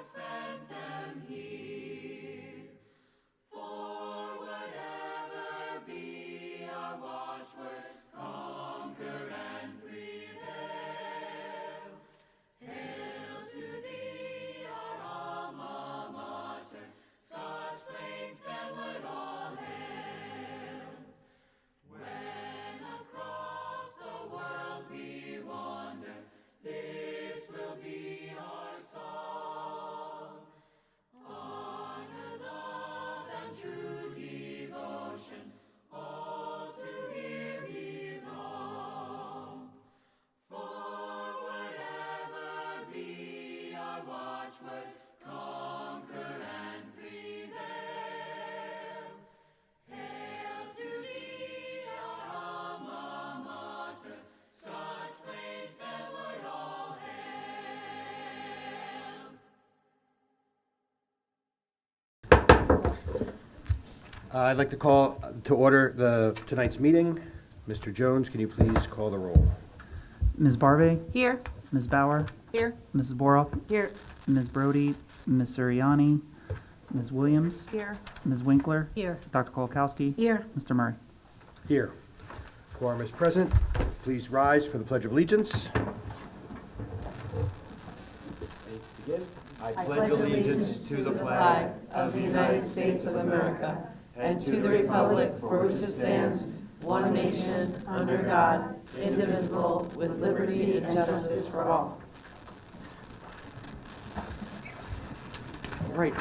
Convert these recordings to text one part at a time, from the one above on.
spent them here. For whatever be our watchword, conquer and prevail. Hail to thee, our alma mater, Scotch Plains Family all hail. When across the world we wander, this will be our song. Honor, love, and true devotion, all to here belong. For whatever be our watchword, conquer and prevail. Hail to thee, our alma mater, Scotch Plains Family all hail. I'd like to call to order tonight's meeting. Mr. Jones, can you please call the roll? Ms. Barbe, Here. Ms. Bauer, Here. Mrs. Boroff, Here. Ms. Brody, Ms. Suriani, Ms. Williams, Here. Ms. Winkler, Here. Dr. Kolakowski, Here. Mr. Murray. Here. Quorum is present. Please rise for the Pledge of Allegiance. Begin. I pledge allegiance to the flag of the United States of America and to the republic for which it stands, one nation, under God, indivisible, with liberty and justice for all. All right.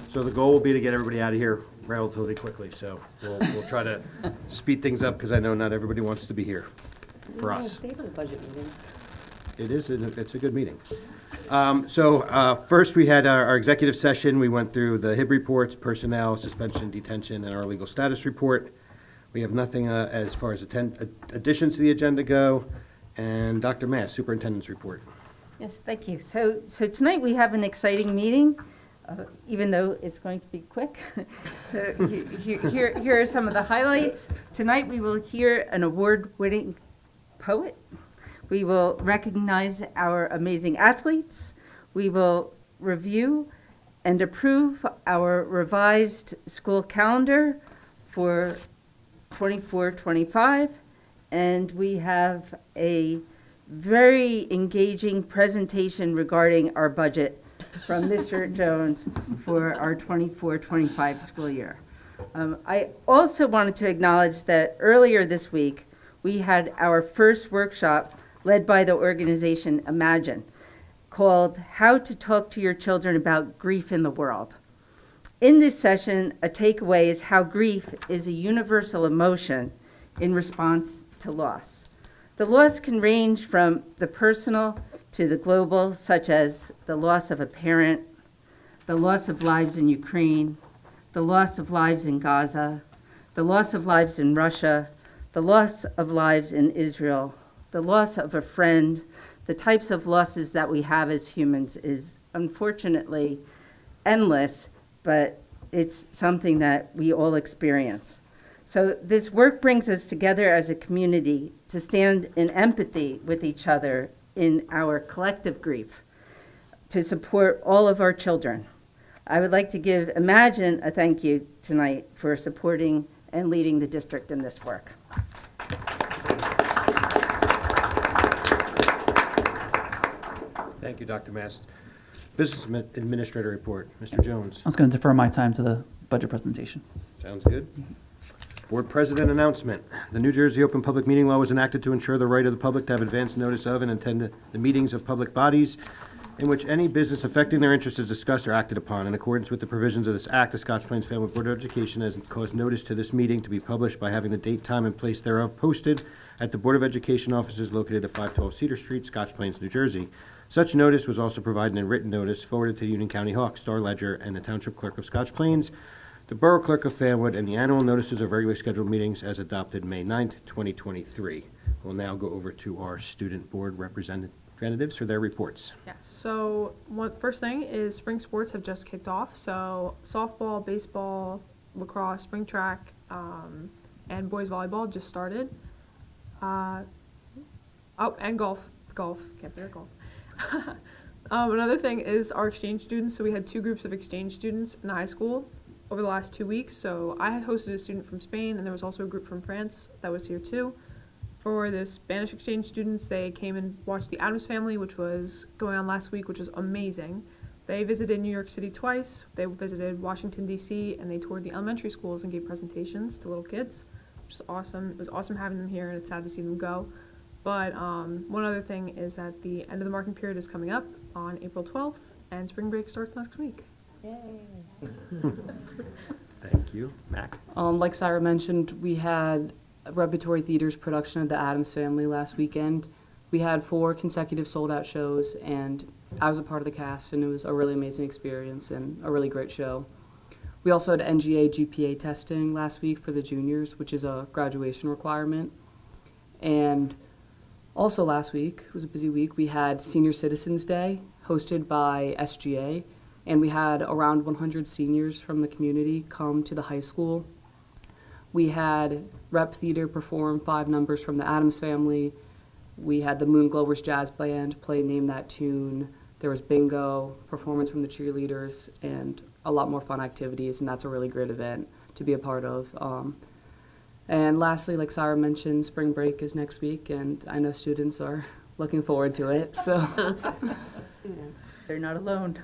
So the goal will be to get everybody out of here relatively quickly, so we'll try to speed things up because I know not everybody wants to be here for us. Stay for the budget meeting. It's a good meeting. First we had our executive session. We went through the HIB reports, personnel, suspension, detention, and our legal status report. We have nothing as far as additions to the agenda go. And Dr. Mass, superintendent's report. Yes, thank you. So tonight we have an exciting meeting, even though it's going to be quick. So here are some of the highlights. Tonight we will hear an award-winning poet. We will recognize our amazing athletes. We will review and approve our revised school calendar for 24-25. And we have a very engaging presentation regarding our budget from Mr. Jones for our 24-25 school year. I also wanted to acknowledge that earlier this week, we had our first workshop led by the organization Imagine, called How to Talk to Your Children About Grief in the World. In this session, a takeaway is how grief is a universal emotion in response to loss. The loss can range from the personal to the global, such as the loss of a parent, the loss of lives in Ukraine, the loss of lives in Gaza, the loss of lives in Russia, the loss of lives in Israel, the loss of a friend. The types of losses that we have as humans is unfortunately endless, but it's something that we all experience. So this work brings us together as a community to stand in empathy with each other in our collective grief, to support all of our children. I would like to give Imagine a thank you tonight for supporting and leading the district in this work. Thank you, Dr. Mast. Business Administrator report, Mr. Jones. I was going to defer my time to the budget presentation. Sounds good. Board President announcement. The New Jersey Open Public Meeting Law was enacted to ensure the right of the public to have advance notice of and attend the meetings of public bodies in which any business affecting their interests is discussed or acted upon. In accordance with the provisions of this act, the Scotch Plains Family Board of Education has caused notice to this meeting to be published by having the date, time, and place thereof posted at the Board of Education offices located at 512 Cedar Street, Scotch Plains, New Jersey. Such notice was also provided in written notice forwarded to Union County Hawk, Star Ledger, and the Township Clerk of Scotch Plains, the Borough Clerk of Fanwood, and the annual notices of regularly scheduled meetings as adopted May 9th, 2023. We'll now go over to our student board representatives for their reports. Yeah, so first thing is spring sports have just kicked off. So softball, baseball, lacrosse, spring track, and boys volleyball just started. And golf. Can't forget golf. Another thing is our exchange students. So we had 2 groups of exchange students in the high school over the last 2 weeks. So I had hosted a student from Spain, and there was also a group from France that was here too. For the Spanish exchange students, they came and watched the Addams Family, which was going on last week, which was amazing. They visited New York City twice. They visited Washington, D.C., and they toured the elementary schools and gave presentations to little kids, which is awesome. It was awesome having them here, and it's sad to see them go. But one other thing is that the end of the marking period is coming up on April 12th, and spring break starts next week. Thank you. Mac? Like Sarah mentioned, we had a Repertory Theater's production of The Addams Family last weekend. We had 4 consecutive sold-out shows, and I was a part of the cast, and it was a really amazing experience and a really great show. We also had NGA GPA testing last week for the juniors, which is a graduation requirement. And also last week, it was a busy week, we had Senior Citizens Day hosted by SGA, and we had around 100 seniors from the community come to the high school. We had Rep Theater perform 5 numbers from the Addams Family. We had the Moonglowers Jazz Band play Name That Tune. There was bingo, performance from the cheerleaders, and a lot more fun activities, and that's a really great event to be a part of. And lastly, like Sarah mentioned, spring break is next week, and I know students are looking forward to it, so. They're not alone.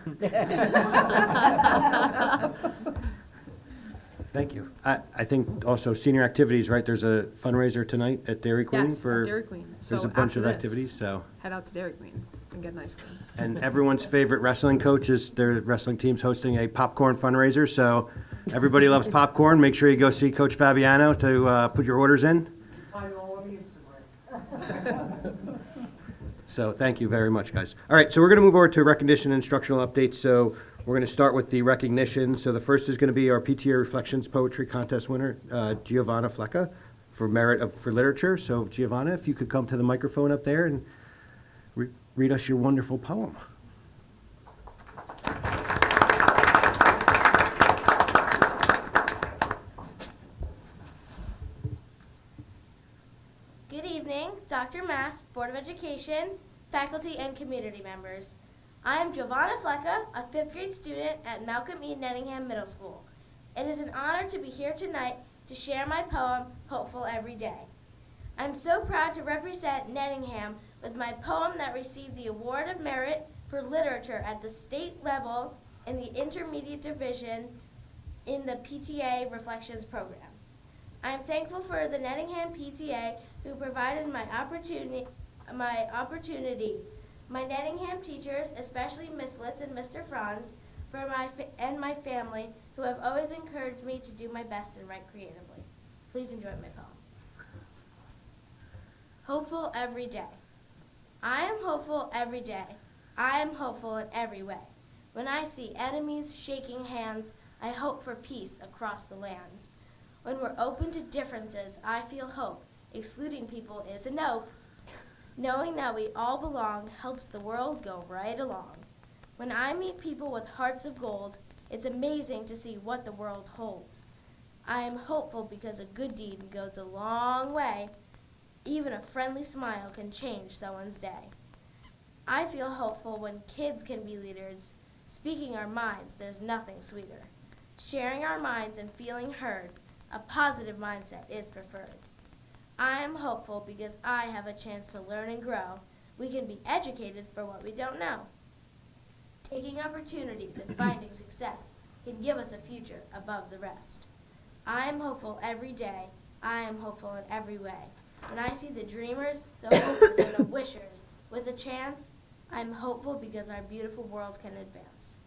Thank you. I think also senior activities, right? There's a fundraiser tonight at Dairy Queen Yes, for, at Dairy Queen. there's So a bunch after of this, activities, so. Head out to Dairy Queen and get an ice cream. And everyone's favorite wrestling coach is their wrestling team's hosting a popcorn fundraiser, so everybody loves popcorn. Make sure you go see Coach Fabiano to put your orders in. So thank you very much, guys. All right, so we're going to move over to recognition and instructional updates. So we're going to start with the recognition. So the first is going to be our PTA Reflections Poetry Contest winner, Giovanna Flecka, for merit for literature. So Giovanna, if you could come to the microphone up there and read us your wonderful poem. Good evening, Dr. Mass, Board of Education, faculty, and community members. I am Giovanna Flecka, a 5th grade student at Malcolm E. Nettingham Middle School. It is an honor to be here tonight to share my poem, Hopeful Every Day. I'm so proud to represent Nettingham with my poem that received the Award of Merit for Literature at the state level in the Intermediate Division in the PTA Reflections program. I am thankful for the Nettingham PTA who provided my opportunity. My Nettingham teachers, especially Miss Litz and Mr. Franz, and my family, who have always encouraged me to do my best and write creatively. Please enjoy my poem. Hopeful every day. I am hopeful every day. I am hopeful in every way. When I see enemies shaking hands, I hope for peace across the lands. When we're open to differences, I feel hope. Excluding people is a nope. Knowing that we all belong helps the world go right along. When I meet people with hearts of gold, it's amazing to see what the world holds. I am hopeful because a good deed goes a long way. Even a friendly smile can change someone's day. I feel hopeful when kids can be leaders. Speaking our minds, there's nothing sweeter. Sharing our minds and feeling heard, a positive mindset is preferred. I am hopeful because I have a chance to learn and grow. We can be educated for what we don't know. Taking opportunities and finding success can give us a future above the rest. I am hopeful every day. I am hopeful in every way. When I see the dreamers, the hopers, and the wishers with a chance, I'm hopeful because our beautiful world can advance.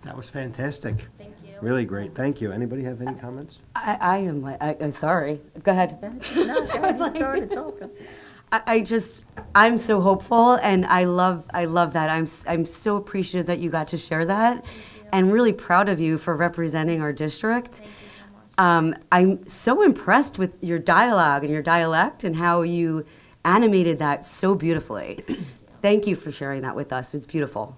That was fantastic. Thank you. Really great. Thank you. Anybody have any comments? I am like, I'm sorry. Go ahead. No, go ahead and start it, talking. I'm so hopeful, and I love that. I'm so appreciative that you got to share that, and really proud of you for representing our district. Thank you so much. I'm so impressed with your dialogue and your dialect and how you animated that so beautifully. Thank you for sharing that with us. It's beautiful.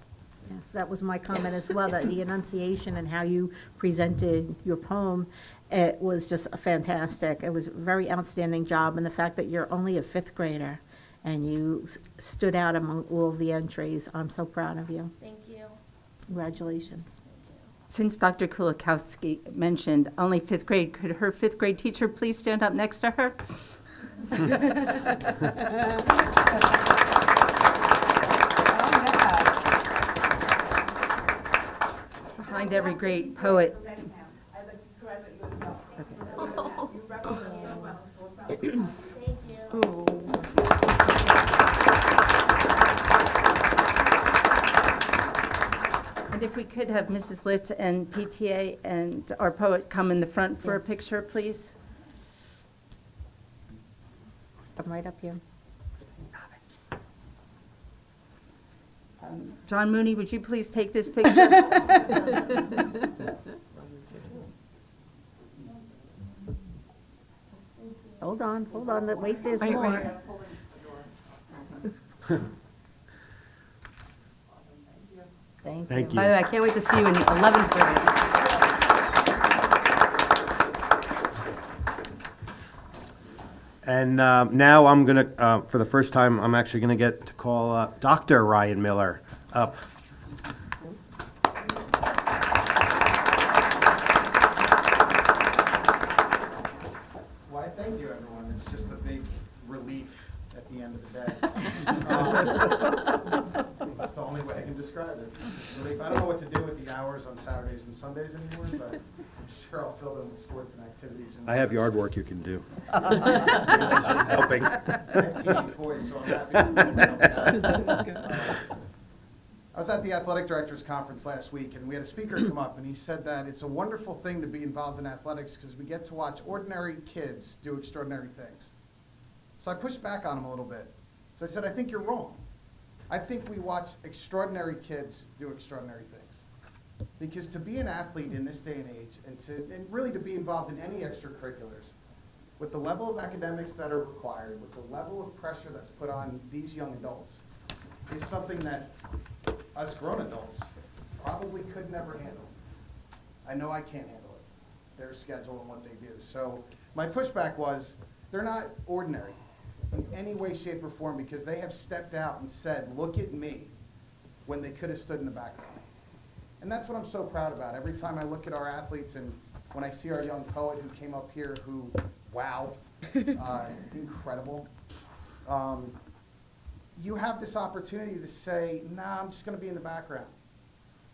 Yes, that was my comment as well, that the enunciation and how you presented your poem, it was just fantastic. It was a very outstanding job, and the fact that you're only a fifth grader and you stood out among all of the entries, I'm so proud of you. Thank you. Congratulations. Since Dr. Kulikowski mentioned only fifth grade, could her fifth grade teacher please stand up next to her? Behind every great poet. Thank you. And if we could have Mrs. Litz and PTA and our poet come in the front for a picture, please. I'm right up here. John Mooney, would you please take this picture? Hold on, wait, there's more. Thank you. Thank By the way, I can't wait to see you in 11th grade. And now I'm going to, for the first time, I'm actually going to get to call Dr. Ryan Miller up. Why, thank you, everyone. It's just a big relief at the end of the day. That's the only way I can describe it. Relief. I don't know what to do with the hours on Saturdays and Sundays anymore, but I'm sure I'll fill them with sports and activities. And I have yard work you can do. Helping. I have teenage boys, so I'm happy to help out. I was at the athletic directors conference last week, and we had a speaker come up, and he said that it's a wonderful thing to be involved in athletics because we get to watch ordinary kids do extraordinary things. So I pushed back on him a little bit. So I said, I think you're wrong. I think we watch extraordinary kids do extraordinary things. Because to be an athlete in this day and age, and really to be involved in any extracurriculars, with the level of academics that are required, with the level of pressure that's put on these young adults, is something that us grown adults probably could never handle. I know I can't handle it, their schedule and what they do. So my pushback was, they're not ordinary in any way, shape, or form because they have stepped out and said, look at me, when they could have stood in the background. And that's what I'm so proud about. Every time I look at our athletes and when I see our young poet who came up here who, wow, incredible. You have this opportunity to say, nah, I'm just going to be in the background.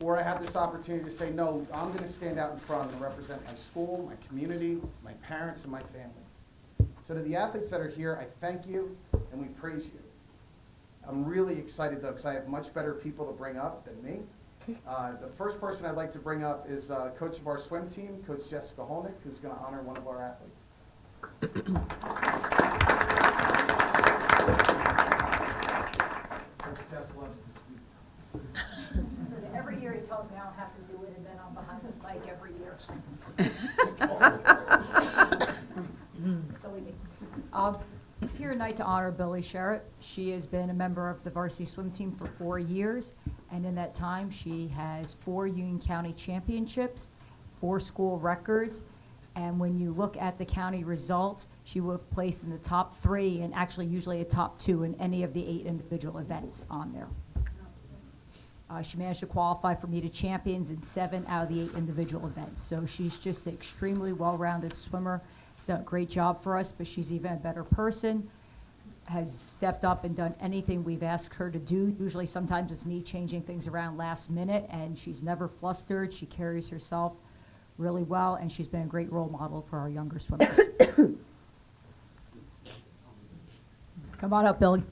Or I have this opportunity to say, no, I'm going to stand out in front and represent my school, my community, my parents, and my family. So to the athletes that are here, I thank you and we praise you. I'm really excited though because I have much better people to bring up than me. The first person I'd like to bring up is coach of our swim team, Coach Jessica Holnick, who's going to honor one of our athletes. Coach Jess loves to speak. Every year he tells me I don't have to do it, and then I'm behind this mic every year. Silly me. Here tonight to honor Billy Sherritt. She has been a member of the varsity swim team for 4 years, and in that time she has 4 Union County championships, 4 school records, and when you look at the county results, she will have placed in the top 3 and actually usually a top 2 in any of the 8 individual events on there. She managed to qualify for meet of champions in 7 out of the 8 individual events. So she's just an extremely well-rounded swimmer. She's done a great job for us, but she's even a better person, has stepped up and done anything we've asked her to do. Usually sometimes it's me changing things around last minute, and she's never flustered. She carries herself really well, and she's been a great role model for our younger swimmers. Come on up, Billy.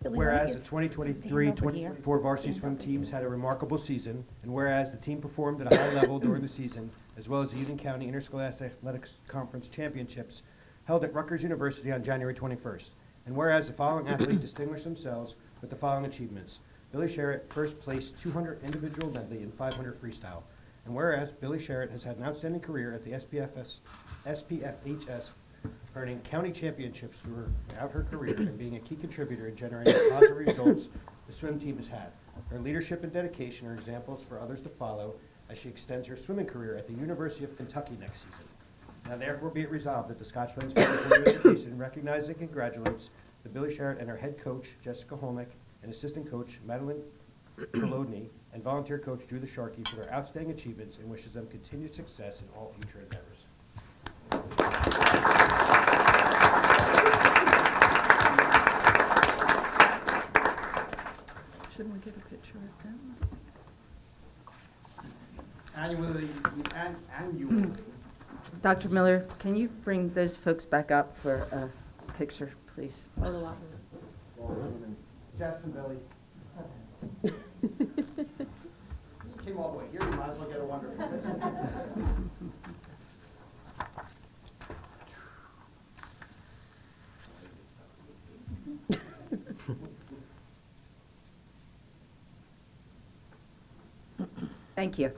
Whereas the 2023-2024 varsity swim teams had a remarkable season, and whereas the team performed at a high level during the season, as well as the Union County Interscholastic Athletics Conference Championships held at Rutgers University on January 21st, and whereas the following athletes distinguished themselves with the following achievements: Billy Sherritt, first place 200 individual medley and 500 freestyle; And whereas Billy Sherritt has had an outstanding career at the SPFHS, earning county championships throughout her career and being a key contributor in generating the positive results the swim team has had. Her leadership and dedication are examples for others to follow as she extends her swimming career at the University of Kentucky next season. Now therefore be it resolved that the Scotch Plains County Board of Education recognizes and congratulates the Billy Sherritt and her head coach, Jessica Holmick, and assistant coach, Madeline Kolodny, and volunteer coach, Drew the Sharkey, for their outstanding achievements and wishes them continued success in all future endeavors. Shouldn't we get a picture of them? Annual. Dr. Miller, can you bring those folks back up for a picture, please? Jess and Billy. Came all the way here, you might as well get a wonderful picture. Thank you.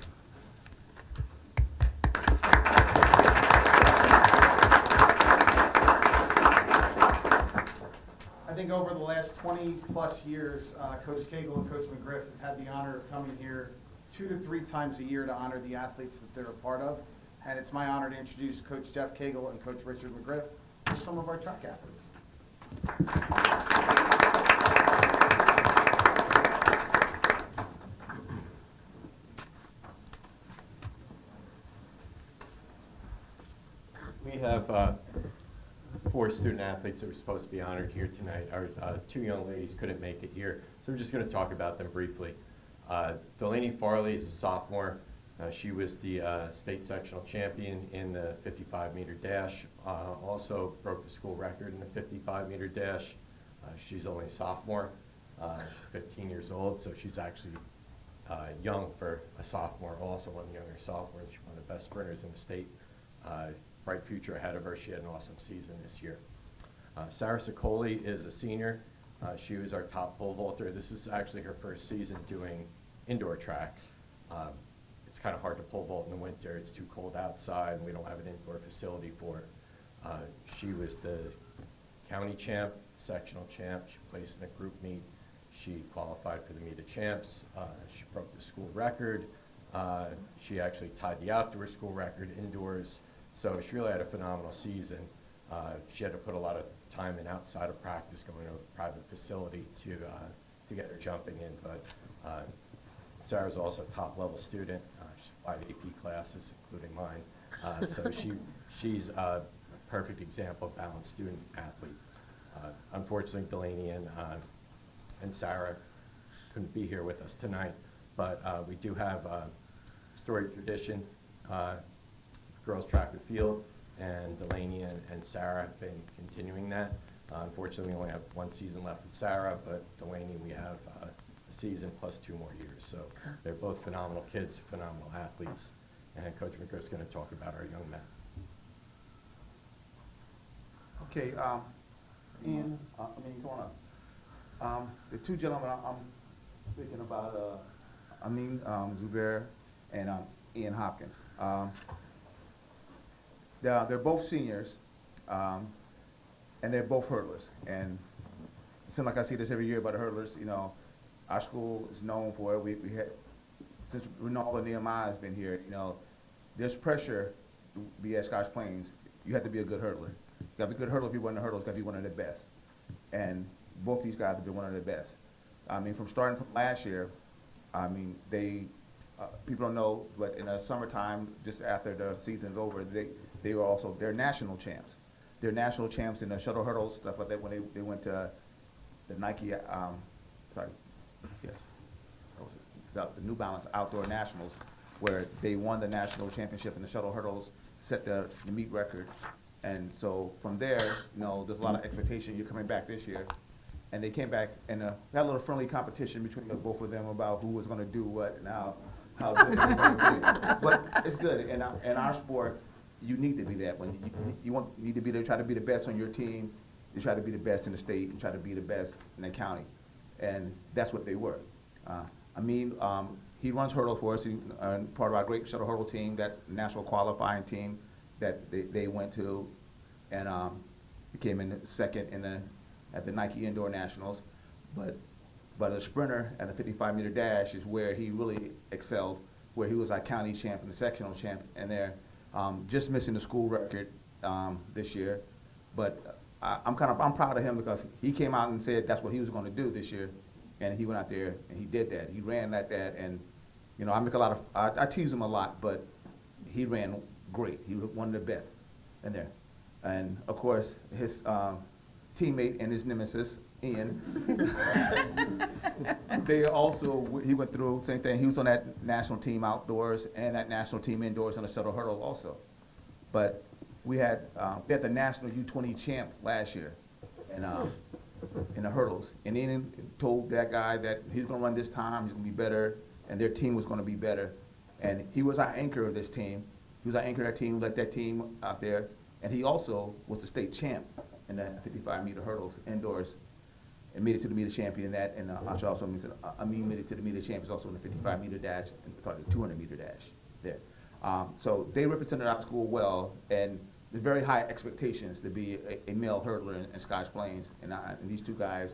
I think over the last 20-plus years, Coach Cagle and Coach McGriff have had the honor of coming here 2 to 3 times a year to honor the athletes that they're a part of. And it's my honor to introduce Coach Jeff Cagle and Coach Richard McGriff for some of our track athletes. We have 4 student athletes that were supposed to be honored here tonight. Our 2 young ladies couldn't make it here, so we're just going to talk about them briefly. Delaney Farley is a sophomore. She was the state sectional champion in the 55-meter dash, also broke the school record in the 55-meter dash. She's only a sophomore. She's 15 years old, so she's actually young for a sophomore, also one of the younger sophomores. She's one of the best sprinters in the state. Bright future ahead of her. She had an awesome season this year. Sarah Sicoli is a senior. She was our top pole vaulter. This was actually her first season doing indoor track. It's kind of hard to pole vault in the winter. It's too cold outside, and we don't have an indoor facility for her. She was the county champ, sectional champ. She placed in the group meet. She qualified for the meet of champs. She broke the school record. She actually tied the outdoor school record indoors. So she really had a phenomenal season. She had to put a lot of time in outside of practice, going to a private facility to get her jumping in. But Sarah's also a top-level student. She's 5 AP classes, including mine. So she's a perfect example of balanced student athlete. Unfortunately, Delaney and Sarah couldn't be here with us tonight, but we do have a storied tradition. Girls track and field, and Delaney and Sarah have been continuing that. Unfortunately, we only have 1 season left with Sarah, but Delaney, we have a season plus 2 more years. So they're both phenomenal kids, phenomenal athletes. And Coach McGriff's going to talk about our young men. Okay, Ian, come on up. The 2 gentlemen I'm thinking about, Amin Zubair and Ian Hopkins. They're both seniors, and they're both hurdlers. And it seems like I see this every year about the hurdlers. You know, our school is known for it. We had, since Ronaldo Nehemiah has been here, you know, there's pressure to be at Scotch Plains. You have to be a good hurdler. You got to be a good hurdler if you're one of the hurdlers. Got to be one of the best. And both these guys have been one of the best. I mean, from starting from last year, I mean, they people don't know, but in the summertime, just after the season's over, they were also, they're national champs. They're national champs in the shuttle hurdles, stuff like that, when they went to the Nike, the New Balance Outdoor Nationals, where they won the national championship in the shuttle hurdles, set the meet record. And so from there, you know, there's a lot of expectation. You're coming back this year. And they came back and had a little friendly competition between the both of them about who was going to do what and how good they were going to be. But it's good. In our sport, you need to be that. When you need to be there, try to be the best on your team. You try to be the best in the state and try to be the best in the county. And that's what they were. he runs hurdle for us, part of our great shuttle hurdle team, that's national qualifying team that they went to, and became in second at the Nike Indoor Nationals. But a sprinter at the 55-meter dash is where he really excelled, where he was our county champ and the sectional champ, and they're just missing the school record this year. But I'm proud of him because he came out and said that's what he was going to do this year, and he went out there and he did that. He ran like that, and I make I tease him a lot, but he ran great. He was one of the best in there. And of course, his teammate and his nemesis, Ian, he went through the same thing. He was on that national team outdoors and that national team indoors on the shuttle hurdle also. But we had the national U20 champ last year in the hurdles. And Ian told that guy that he's going to run this time, he's going to be better, and their team was going to be better. And he was our anchor of this team. He was our anchor of that team, led that team out there. And he also was the state champ in the 55-meter hurdles indoors, and made it to the meter champion in that. And also made it to the meter champions also in the 55-meter dash and the 200-meter dash there. So they represented our school well, and there's very high expectations to be a male hurdler in Scotch Plains. And these two guys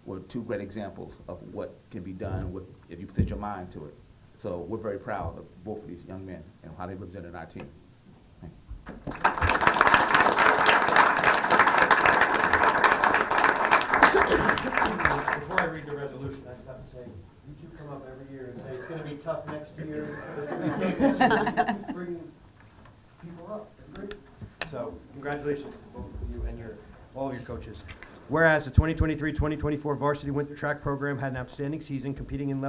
were two great examples of what can be done if you put your mind to it. So we're very proud of both of these young men and how they represented our team. Thank you. Before I read the resolution, I just have to say, you two come up every year and say it's going to be tough next year. It's going to be tough next year. You bring people up. That's great. So congratulations to both of you and all of your coaches. Whereas the 2023-2024 varsity winter track program had an outstanding season, competing in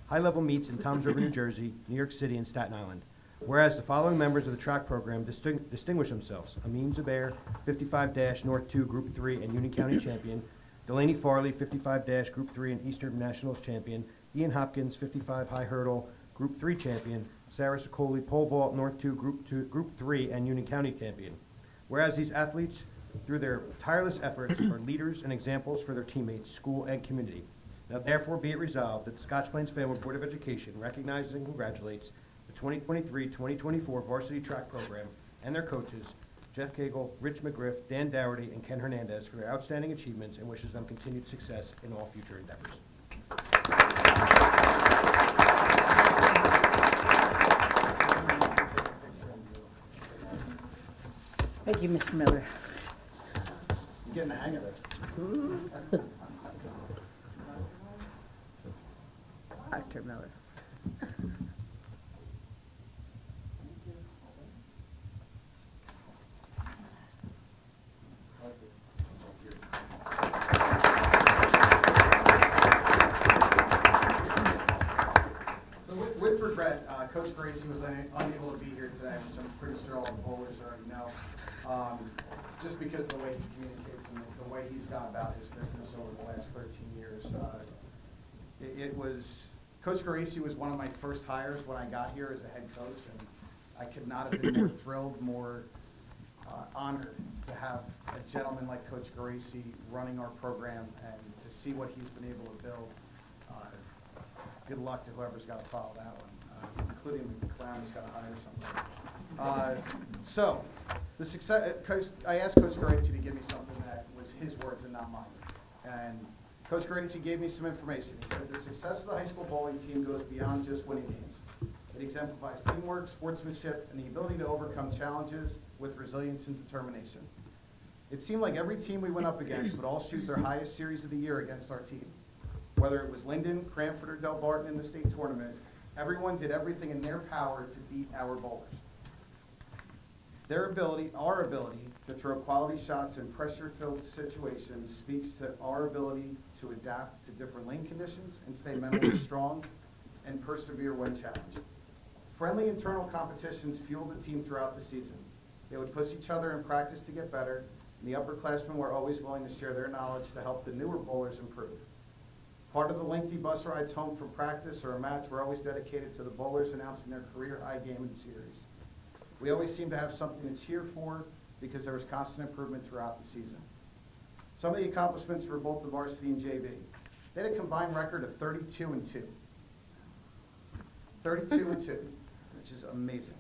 high-level meets in Toms River, New Jersey, New York City, and Staten Island. Whereas the following members of the track program distinguished themselves: Amin Zubair, 55- North 2 Group 3 and Union County champion; Delaney Farley, 55- Group 3 and Eastern Nationals champion; Ian Hopkins, 55 High Hurdle Group 3 champion; Sarah Sicoli, Pole Vault North 2 Group 3 and Union County champion. Whereas these athletes, through their tireless efforts, are leaders and examples for their teammates, school, and community. Now therefore be it resolved that the Scotch Plains Family Board of Education recognizes and congratulates the 2023-2024 varsity track program and their coaches, Jeff Cagle, Rich McGriff, Dan Dougherty, and Ken Hernandez, for their outstanding achievements, and wishes them continued success in all future endeavors. Thank you, Mr. Miller. You're getting the hang of it. Dr. Miller. So with regret, Coach Gracie was unable to be here today, which I'm pretty sure all the bowlers already know. Just because of the way he communicates and the way he's gone about his business over the last 13 years. Coach Gracie was one of my first hires when I got here as a head coach, and I could not have been more thrilled, more honored to have a gentleman like Coach Gracie running our program and to see what he's been able to build. Good luck to whoever's got to follow that one, including the clown who's got to hire somebody. So, the success. I asked Coach Gracie to give me something that was his words and not mine. And Coach Gracie gave me some information. He said the success of the high school bowling team goes beyond just winning games. It exemplifies teamwork, sportsmanship, and the ability to overcome challenges with resilience and determination. It seemed like every team we went up against would all shoot their highest series of the year against our team. Whether it was Linden, Cranford, or Del Barton in the state tournament, everyone did everything in their power to beat our bowlers. Our ability to throw quality shots in pressure-filled situations speaks to our ability to adapt to different lane conditions and stay mentally strong and persevere when challenged. Friendly internal competitions fueled the team throughout the season. They would push each other in practice to get better, and the upperclassmen were always willing to share their knowledge to help the newer bowlers improve. Part of the lengthy bus rides home from practice or a match were always dedicated to the bowlers announcing their career high game and series. We always seemed to have something to cheer for because there was constant improvement throughout the season. Some of the accomplishments for both the varsity and JV. They had a combined record of 32-2. 32-2, which is amazing.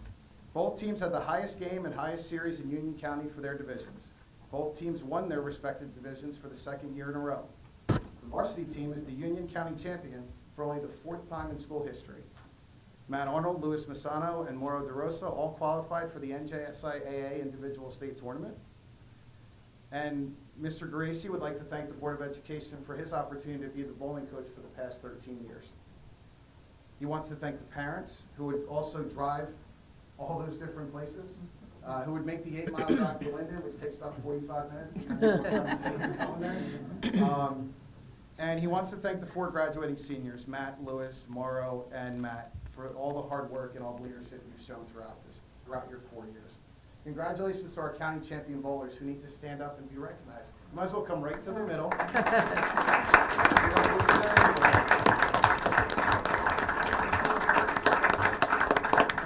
Both teams had the highest game and highest series in Union County for their divisions. Both teams won their respective divisions for the second year in a row. The varsity team is the Union County champion for only the 4th time in school history. Matt Arnold, Louis Massano, and Mauro DeRosa all qualified for the NJSIAA Individual State Tournament. And Mr. Gracie would like to thank the Board of Education for his opportunity to be the bowling coach for the past 13 years. He wants to thank the parents who would also drive all those different places, who would make the 8-mile drive to Linden, which takes about 45 minutes. And he wants to thank the 4 graduating seniors, Matt, Louis, Mauro, and Matt, for all the hard work and all the leadership you've shown throughout your 4 years. Congratulations to our county champion bowlers who need to stand up and be recognized. You might as well come right to the middle. I'm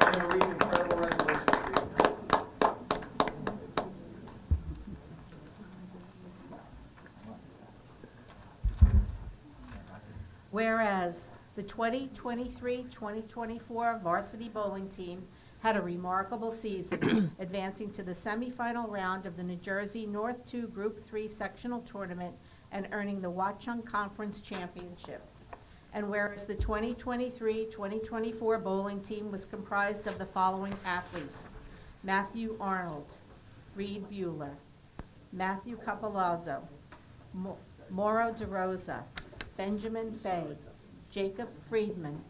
going to read an incredible resolution for you. Whereas the 2023-2024 varsity bowling team had a remarkable season, advancing to the semifinal round of the New Jersey North 2 Group 3 sectional tournament and earning the Watchung Conference Championship. And whereas the 2023-2024 bowling team was comprised of the following athletes: Matthew Arnold, Reed Bueller, Matthew Capolazzo, Mauro DeRosa, Benjamin Fay, Jacob Friedman,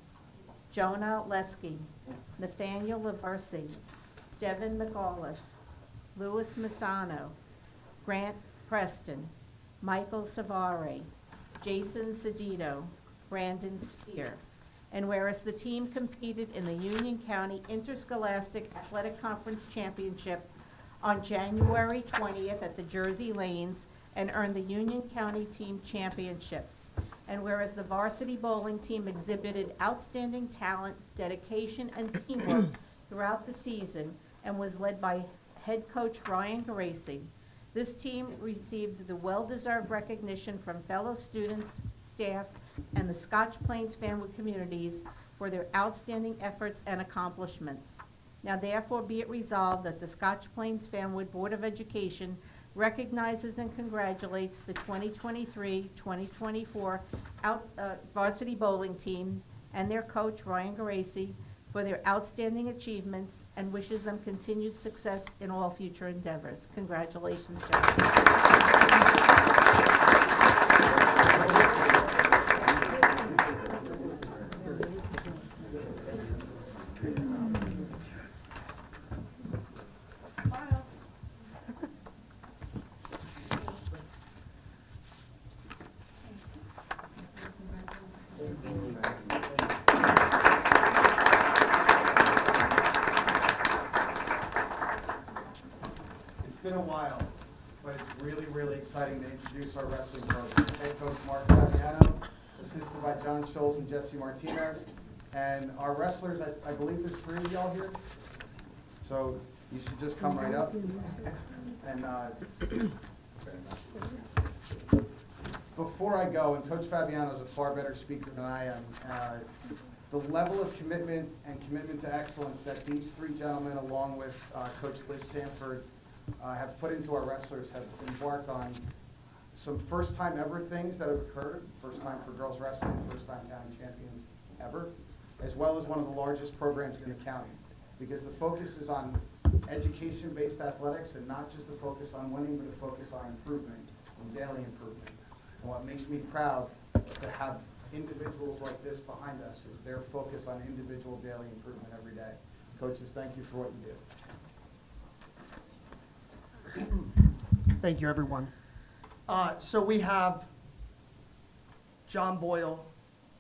Jonah Lesky, Nathaniel Laversi, Devin McAuliffe, Louis Massano, Grant Preston, Michael Savare, Jason Sedito, Brandon Steer. And whereas the team competed in the Union County Interscholastic Athletic Conference Championship on January 20th at the Jersey Lanes and earned the Union County Team Championship. And whereas the varsity bowling team exhibited outstanding talent, dedication, and teamwork throughout the season and was led by head coach Ryan Geraci, this team received the well-deserved recognition from fellow students, staff, and the Scotch Plains family communities for their outstanding efforts and accomplishments. Now therefore be it resolved that the Scotch Plains Family Board of Education recognizes and congratulates the 2023-2024 varsity bowling team and their coach, Ryan Geraci, for their outstanding achievements and wishes them continued success in all future endeavors. Congratulations, gentlemen. It's been a while, but it's really, really exciting to introduce our wrestling program. Head coach Mark Fabiano, assisted by John Scholes and Jesse Martinez. And our wrestlers, I believe there's 3 of y'all here. So you should just come right up. And before I go, and Coach Fabiano is a far better speaker than I am, the level of commitment and commitment to excellence that these 3 gentlemen, along with Coach Liz Sanford, have put into our wrestlers, have embarked on some first-time ever things that have occurred, first time for girls wrestling, first time county champions ever, as well as one of the largest programs in the county. Because the focus is on education-based athletics and not just a focus on winning, but a focus on improvement and daily improvement. And what makes me proud to have individuals like this behind us is their focus on individual daily improvement every day. Coaches, thank you for what you do. Thank you, everyone. So we have John Boyle,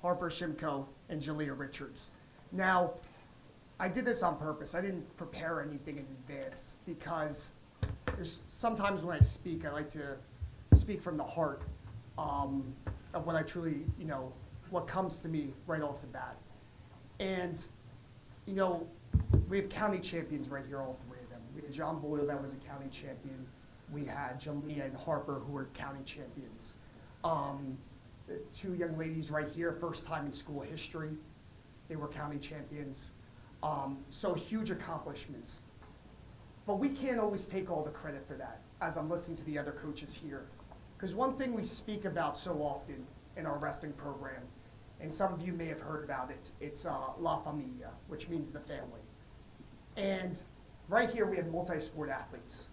Harper Shimko, and Jalea Richards. Now, I did this on purpose. I didn't prepare anything in advance because there's sometimes when I speak, I like to speak from the heart of what I truly, what comes to me right off the bat. And, we have county champions right here, all 3 of them. We had John Boyle, that was a county champion. We had Jalea and Harper, who were county champions. The 2 young ladies right here, first time in school history. They were county champions. So huge accomplishments. But we can't always take all the credit for that, as I'm listening to the other coaches here. Because one thing we speak about so often in our wrestling program, and some of you may have heard about it, it's La Familia, which means the family. And right here we have multi-sport athletes.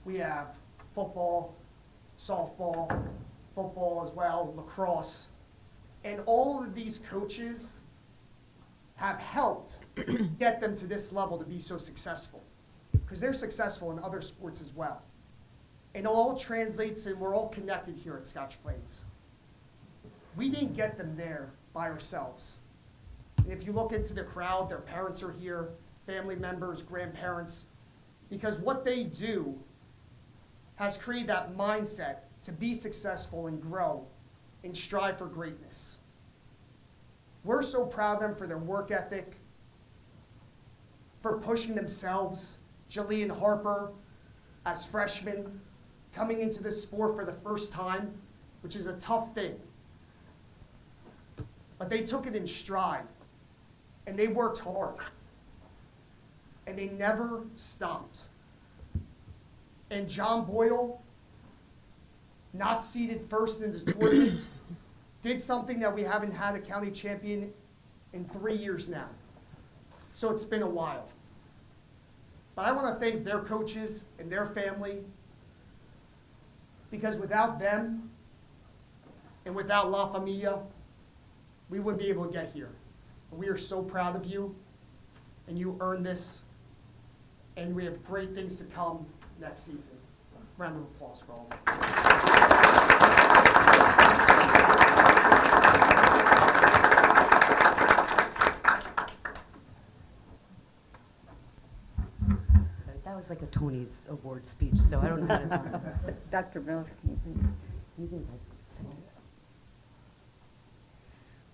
We have football, softball, football as well, lacrosse. And all of these coaches have helped get them to this level to be so successful. Because they're successful in other sports as well. And it all translates, and we're all connected here at Scotch Plains. We didn't get them there by ourselves. And if you look into the crowd, their parents are here, family members, grandparents, because what they do has created that mindset to be successful and grow and strive for greatness. We're so proud of them for their work ethic, for pushing themselves. Jalea and Harper, as freshmen, coming into this sport for the first time, which is a tough thing. But they took it in stride, and they worked hard, and they never stopped. And John Boyle, not seeded first in the tournament, did something that we haven't had a county champion in 3 years now. So it's been a while. But I want to thank their coaches and their family, because without them and without La Familia, we wouldn't be able to get here. We are so proud of you, and you earned this, and we have great things to come next season. Round of applause for all of them. That was like a Tony's Award speech, so I don't know how to talk about it. Dr. Miller, You can say it.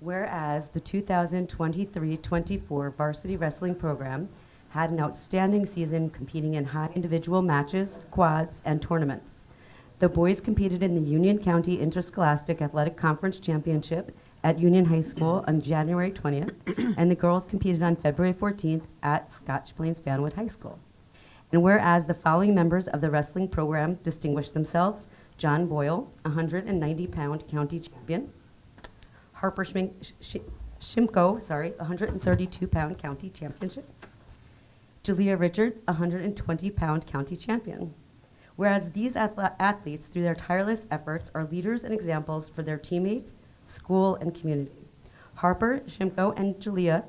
Whereas the 2023-24 varsity wrestling program had an outstanding season competing in high individual matches, quads, and tournaments. The boys competed in the Union County Interscholastic Athletic Conference Championship at Union High School on January 20th, and the girls competed on February 14th at Scotch Plains Fanwood High School. And whereas the following members of the wrestling program distinguished themselves: John Boyle, 190-pound county champion; Harper Shimko, 132-pound county championship; Jalea Richards, 120-pound county champion. Whereas these athletes, through their tireless efforts, are leaders and examples for their teammates, school, and community. Harper, Shimko, and Jalea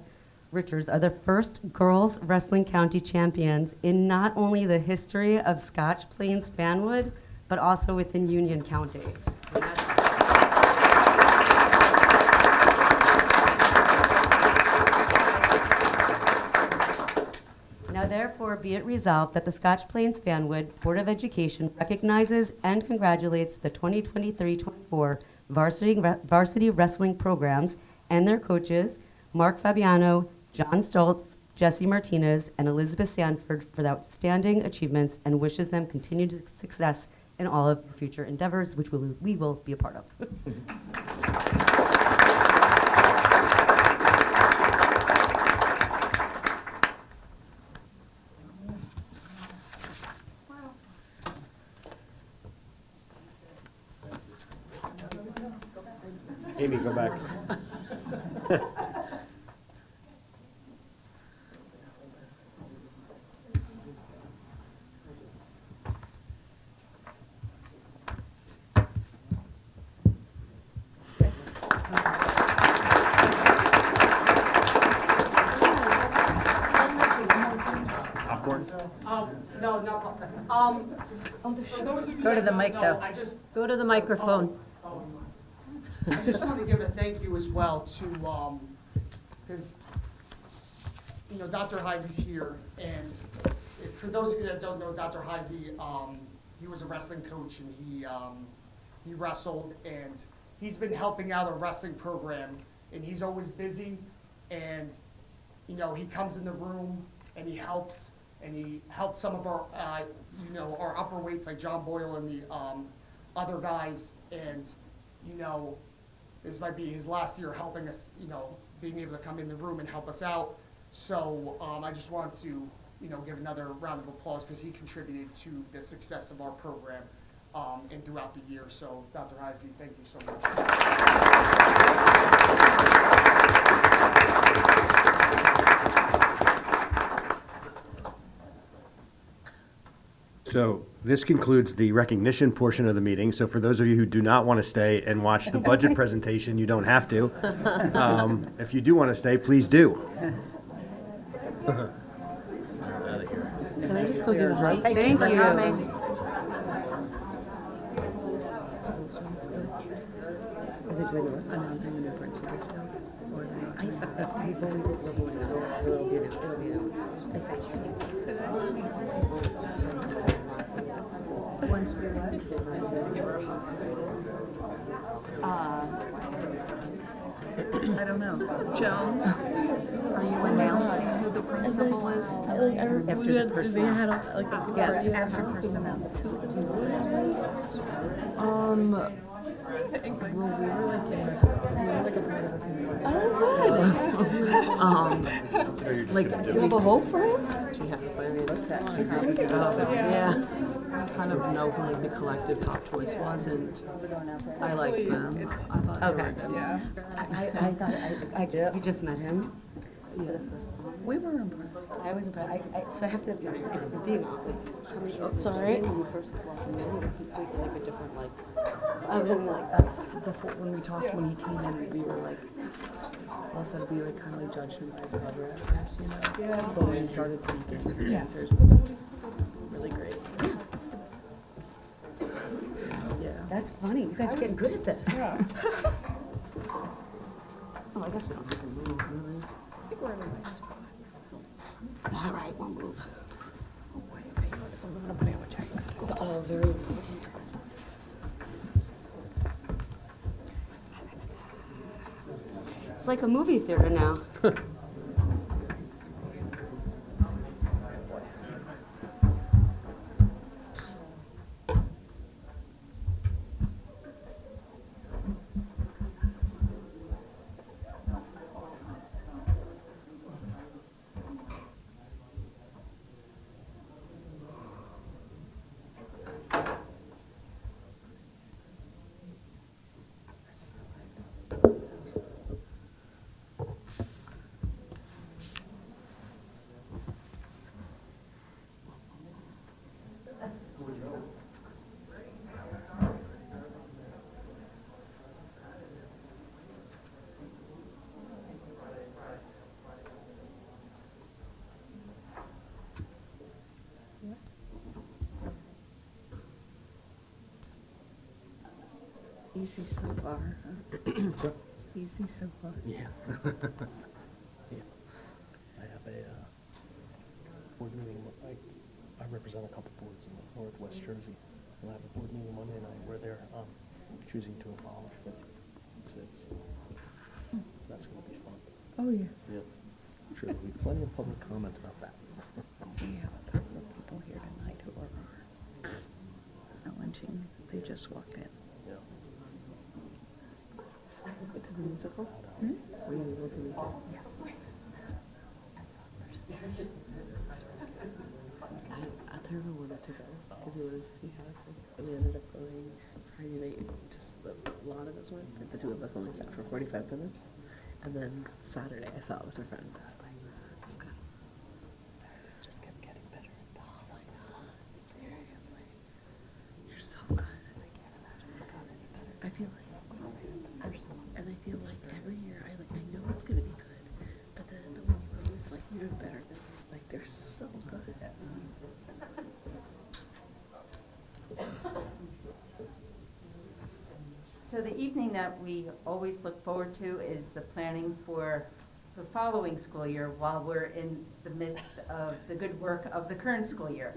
Richards are the first girls wrestling county champions in not only the history of Scotch Plains Fanwood, but also within Union County. Now therefore be it resolved that the Scotch Plains Fanwood Board of Education recognizes and congratulates the 2023-24 varsity wrestling programs and their coaches, Mark Fabiano, John Stoltz, Jesse Martinez, and Elizabeth Sanford, for the outstanding achievements, and wishes them continued success in all of their future endeavors, which we will be a part of. Amy, go back. Popcorn? No, not popcorn. Go to the mic, though. Go to the microphone. I just want to give a thank you as well to, because, you know, Dr. Heisey's here, and for those of you that don't know Dr. Heisey, he was a wrestling coach, and he wrestled, and he's been helping out a wrestling program, and he's always busy, and, you know, he comes in the room, and he helps some of our, you know, our upper weights like John Boyle and the other guys, and, you know, this might be his last year helping us, being able to come in the room and help us out. So I just want to, give another round of applause because he contributed to the success of our program and throughout the year. So Dr. Heisey, thank you so much. So this concludes the recognition portion of the meeting. So for those of you who do not want to stay and watch the budget presentation, you don't have to. If you do want to stay, please do. Can I just go get a break? Thank you for coming. Are they doing announcing the new French teachers now? Or we've only did level 1, so it'll be announced. Once we I don't know. Joan, are you announcing who the principal is tonight? After the personnel. Yes, after personnel. Like, do you have a hope for him? Yeah. I kind of know who like the collective top choice was, and I liked them. I thought they were good. Yeah. You just met him? We were impressed. I was impressed. So I have to be Sorry. When you first walked in, it was completely like a different, like, That's the whole, when we talked, when he came in, we were like, also we like kind of like judged him by his cover at first, Yeah. But when he started speaking, his answers were really great. Yeah. that's funny. You guys are getting good at this. Yeah. Oh, I guess we don't have to move, really. I think we're in a nice spot. All right, one move. It's all very important. It's like a movie theater now. Easy so far. Easy so far. Yeah. Yeah. I have a board meeting, I represent a couple boards in Northwest Jersey. And I have a board meeting Monday night where they're choosing to abolish 56. That's going to be fun. Oh, yeah. Yeah. I'm sure there'll be plenty of public comment about that. We have a couple of people here tonight who are not lynching. They just walked in. Yeah. To the musical? Hmm? Were you able to make it? Yes. I saw first. I never wanted to go because we wanted to see how it was. But we ended up going Friday night. Just a lot of us went. But the two of us only sat for 45 minutes. And then Saturday I saw it with a friend. Just kept getting better. Oh my God. Seriously. You're so good. I can't imagine if I got any better. I feel so The first one. And I feel like every year I know it's gonna be good, but then when you go, it's like you're better than like they're so good. So the evening that we always look forward to is the planning for the following school year while we're in the midst of the good work of the current school year.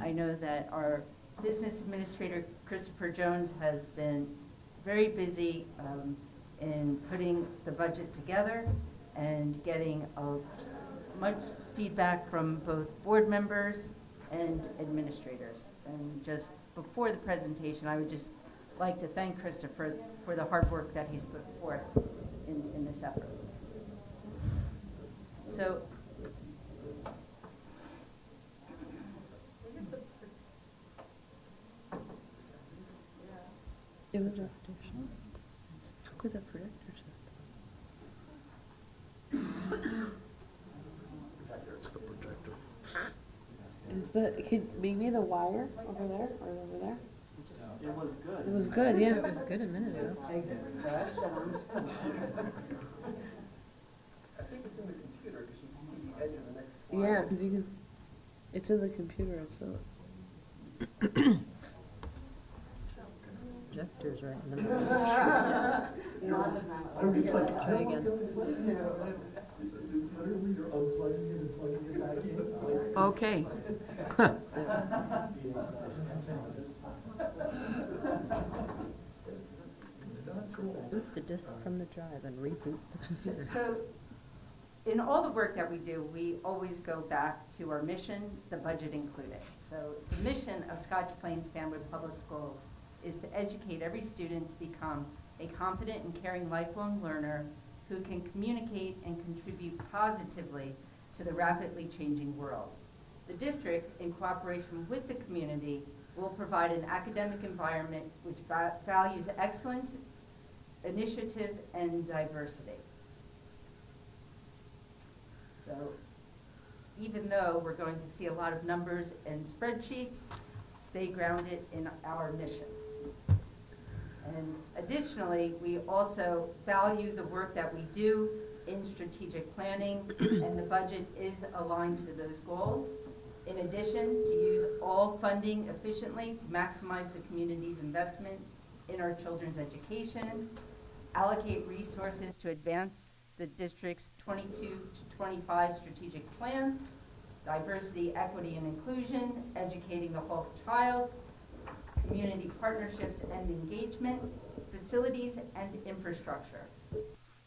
I know that our business administrator, Christopher Jones, has been very busy in putting the budget together and getting much feedback from both board members and administrators. And just before the presentation, I would just like to thank Christopher for the hard work that he's put forth in this effort. So, It was after shot. How could that projector shut? It's the projector. Could maybe the wire over there or over there? It was good. It was good, yeah. It was good a minute ago. I think it's in the computer because you can see the edge of the next slide. Yeah, because you can, it's in the computer, it's not. Projector's right in the middle. Try again. Okay. Boot the disk from the drive and reboot the computer. so in all the work that we do, we always go back to our mission, the budget included. So the mission of Scotch Plains Fanwood Public Schools is to educate every student to become a confident and caring lifelong learner who can communicate and contribute positively to the rapidly changing world. The district, in cooperation with the community, will provide an academic environment which values excellence, initiative, and diversity. So even though we're going to see a lot of numbers and spreadsheets, stay grounded in our mission. And additionally, we also value the work that we do in strategic planning, and the budget is aligned to those goals. In addition, to use all funding efficiently to maximize the community's investment in our children's education, allocate resources to advance the district's 22 to 25 strategic plan, diversity, equity, and inclusion, educating the whole child, community partnerships and engagement, facilities and infrastructure.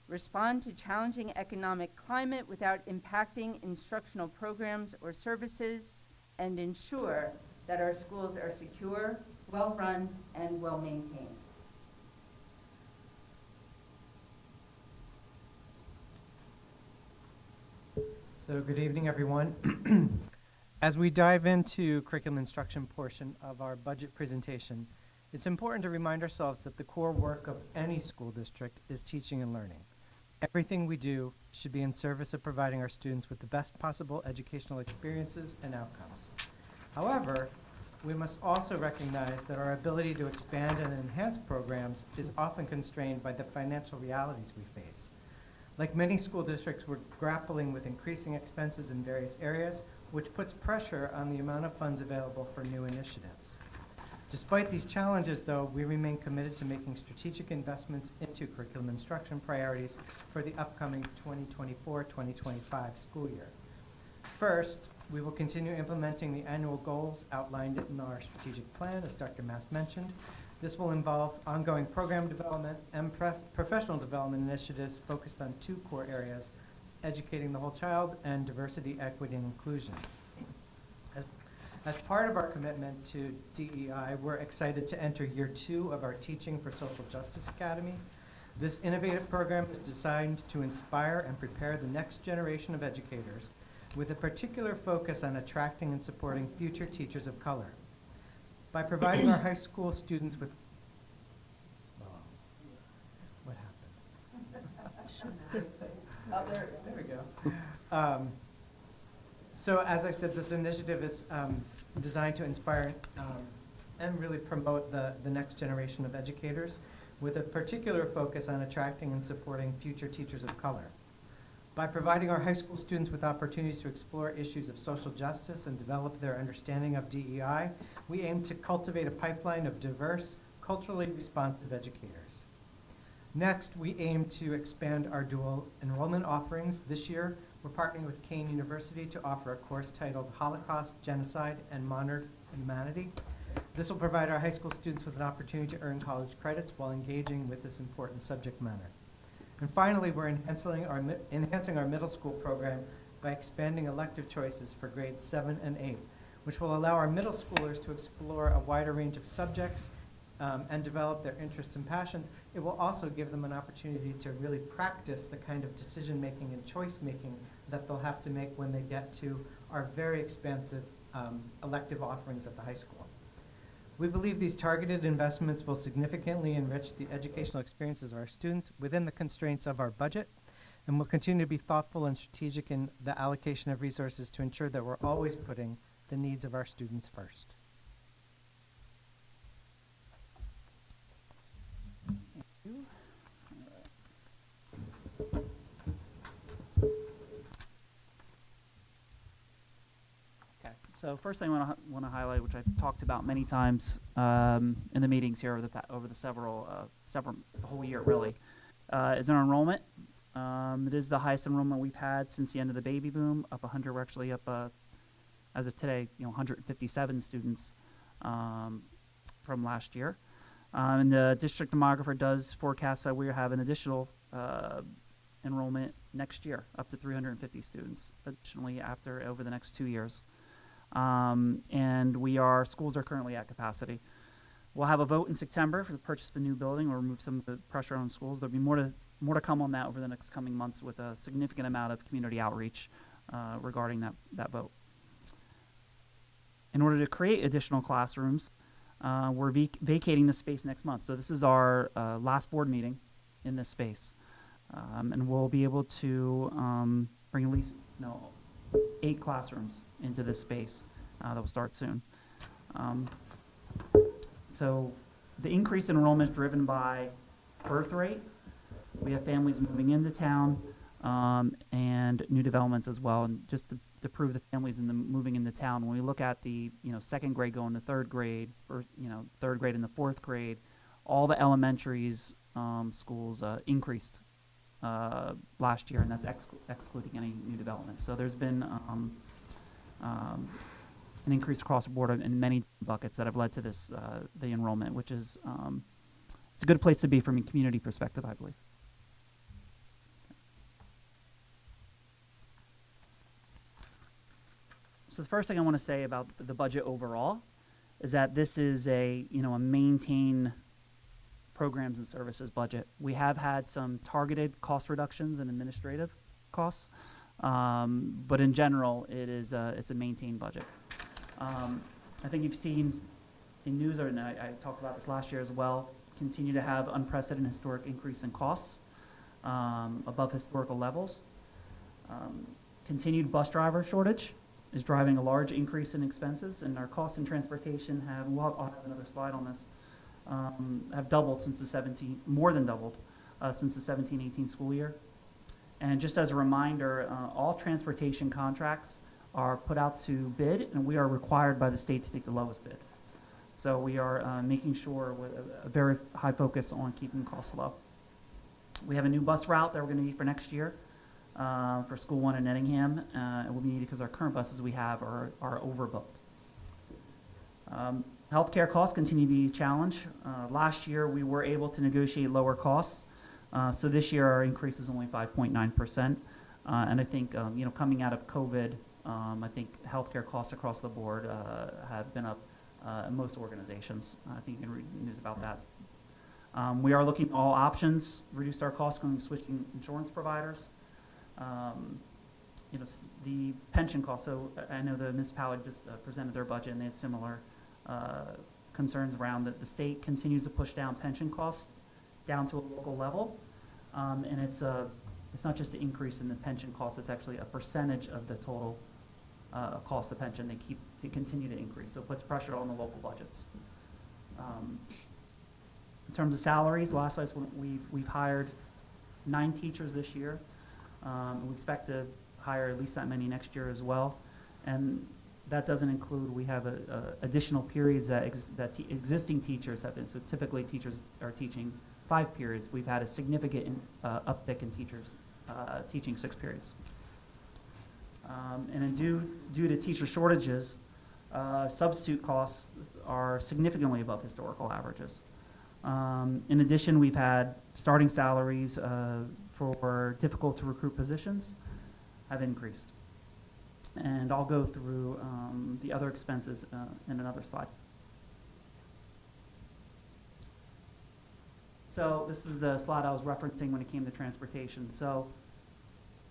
Respond to challenging economic climate without impacting instructional programs or services, and ensure that our schools are secure, well-run, and well-maintained. So good evening, everyone. As we dive into curriculum instruction portion of our budget presentation, it's important to remind ourselves that the core work of any school district is teaching and learning. Everything we do should be in service of providing our students with the best possible educational experiences and outcomes. However, we must also recognize that our ability to expand and enhance programs is often constrained by the financial realities we face. Like many school districts, we're grappling with increasing expenses in various areas, which puts pressure on the amount of funds available for new initiatives. Despite these challenges, though, we remain committed to making strategic investments into curriculum instruction priorities for the upcoming 2024-2025 school year. First, we will continue implementing the annual goals outlined in our strategic plan, as Dr. Mast mentioned. This will involve ongoing program development and professional development initiatives focused on two core areas: educating the whole child and diversity, equity, and inclusion. As part of our commitment to DEI, we're excited to enter year 2 of our Teaching for Social Justice Academy. This innovative program is designed to inspire and prepare the next generation of educators, with a particular focus on attracting and supporting future teachers of color. By providing our high school students with, what happened? Oh, there we go. So as I said, this initiative is designed to inspire and really promote the next generation of educators, with a particular focus on attracting and supporting future teachers of color. By providing our high school students with opportunities to explore issues of social justice and develop their understanding of DEI, we aim to cultivate a pipeline of diverse, culturally responsive educators. Next, we aim to expand our dual enrollment offerings. This year, we're partnering with Kane University to offer a course titled Holocaust, Genocide, and Modern Humanity. This will provide our high school students with an opportunity to earn college credits while engaging with this important subject matter. And finally, we're enhancing our middle school program by expanding elective choices for grades 7 and 8, which will allow our middle schoolers to explore a wider range of subjects and develop their interests and passions, it will also give them an opportunity to really practice the kind of decision-making and choice-making that they'll have to make when they get to our very expansive elective offerings at the high school. We believe these targeted investments will significantly enrich the educational experiences of our students within the constraints of our budget, and will continue to be thoughtful and strategic in the allocation of resources to ensure that we're always putting the needs of our students first. Okay, so first thing I want to highlight, which I've talked about many times in the meetings here over the several the whole year really, is our enrollment. It is the highest enrollment we've had since the end of the baby boom. Up 100, we're actually up as of today, 157 students from last year. And the district demographer does forecast that we have an additional enrollment next year, up to 350 students additionally over the next 2 years. And schools are currently at capacity. We'll have a vote in September for the purchase of a new building or remove some of the pressure on schools. There'll be more to come on that over the next coming months with a significant amount of community outreach regarding that vote. In order to create additional classrooms, we're vacating the space next month. So this is our last board meeting in this space. And we'll be able to bring at least 8 classrooms into this space that will start soon. So the increase in enrollment is driven by birth rate. We have families moving into town and new developments as well. And just to prove the families moving into town, when we look at the second grade going to third grade, or third grade and the fourth grade, all the elementaries schools increased last year, and that's excluding any new development. So there's been an increase across the board in many buckets that have led to this the enrollment, which is it's a good place to be from a community perspective, I believe. So the first thing I want to say about the budget overall is that this is a maintain programs and services budget. We have had some targeted cost reductions in administrative costs, but in general, it's a maintained budget. I think you've seen in news, and I talked about this last year as well, continue to have unprecedented historic increase in costs above historical levels. Continued bus driver shortage is driving a large increase in expenses, and our costs in transportation I'll have another slide on this, have doubled since more than doubled since the 17-18 school year. And just as a reminder, all transportation contracts are put out to bid, and we are required by the state to take the lowest bid. So we are making sure with a very high focus on keeping costs low. We have a new bus route that we're going to need for next year for School 1 in Ettingham. It will be needed because our current buses we have are overbooked. Healthcare costs continue to be a challenge. Last year we were able to negotiate lower costs. So this year our increase is only 5.9%. And I think coming out of COVID, I think healthcare costs across the board have been up in most organizations. I think you can read news about that. We are looking at all options, reduce our costs, switching insurance providers. The pension costs. So I know the municipality just presented their budget, and they had similar concerns around that. The state continues to push down pension costs down to a local level, and it's not just an increase in the pension costs; it's actually a percentage of the total cost of pension. They continue to increase, so it puts pressure on the local budgets. In terms of salaries, last time we've hired 9 teachers this year. We expect to hire at least that many next year as well, and that doesn't include, we have additional periods that existing teachers have been. So typically teachers are teaching 5 periods. We've had a significant uptick in teachers teaching 6 periods. And then due to teacher shortages, substitute costs are significantly above historical averages. In addition, we've had starting salaries for difficult to recruit positions have increased. And I'll go through the other expenses in another slide. So this is the slide I was referencing when it came to transportation. So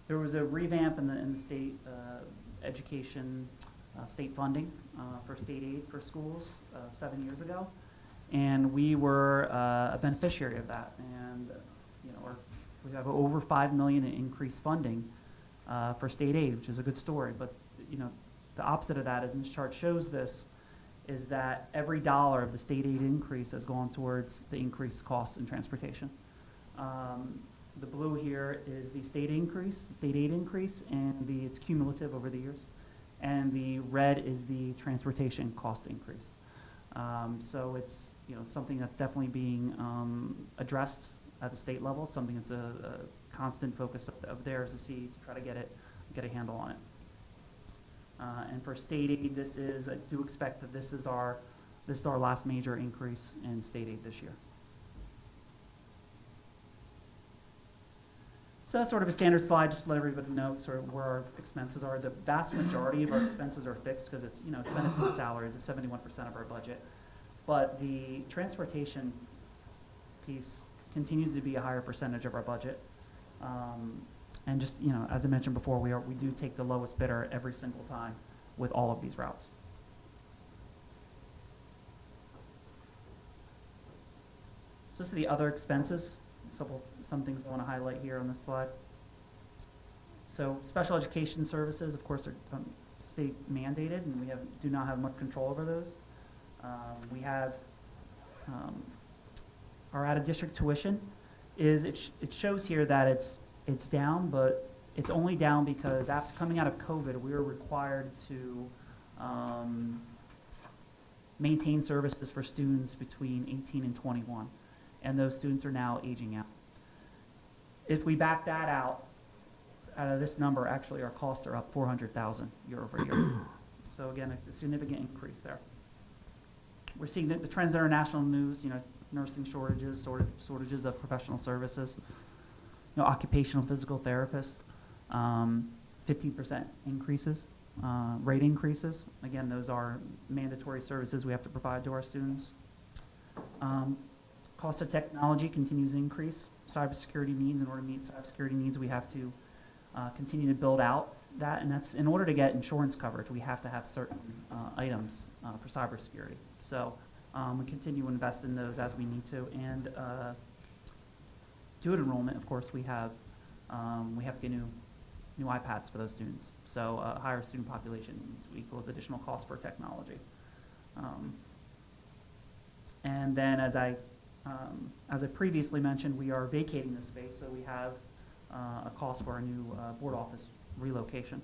there was a revamp in the state education, state funding for state aid for schools 7 years ago. And we were a beneficiary of that. And we have over $5 million in increased funding for state aid, which is a good story. But the opposite of that, as this chart shows this, is that every dollar of the state aid increase has gone towards the increased costs in transportation. The blue here is the state aid increase, and it's cumulative over the years. And the red is the transportation cost increase. So it's something that's definitely being addressed at the state level. It's something that's a constant focus of theirs to try to get a handle on it. And for state aid, I do expect that this is our last major increase in state aid this year. So that's sort of a standard slide, just to let everybody know sort of where our expenses are. The vast majority of our expenses are fixed because it's benefits and salaries is 71% of our budget. But the transportation piece continues to be a higher percentage of our budget. And just, as I mentioned before, we do take the lowest bidder every single time with all of these routes. So this is the other expenses. Some things I want to highlight here on this slide. So special education services, of course, are state mandated, and we do not have much control over those. We have our out-of-district tuition. It shows here that it's down, but it's only down because after coming out of COVID, we were required to maintain services for students between 18 and 21. And those students are now aging out. If we back that out of this number, actually our costs are up $400,000 year over year. So again, a significant increase there. We're seeing the trends that are national news, nursing shortages, shortages of professional services, occupational physical therapists, 15% increases, rate increases. Again, those are mandatory services we have to provide to our students. Cost of technology continues to increase. Cybersecurity needs, in order to meet cybersecurity needs, we have to continue to build out that, and that's in order to get insurance coverage, we have to have certain items for cybersecurity. So we continue to invest in those as we need to. And due to enrollment, of course, we have to get new iPads for those students. So higher student population equals additional cost for technology. And then as I previously mentioned, we are vacating the space, so we have a cost for our new board office relocation.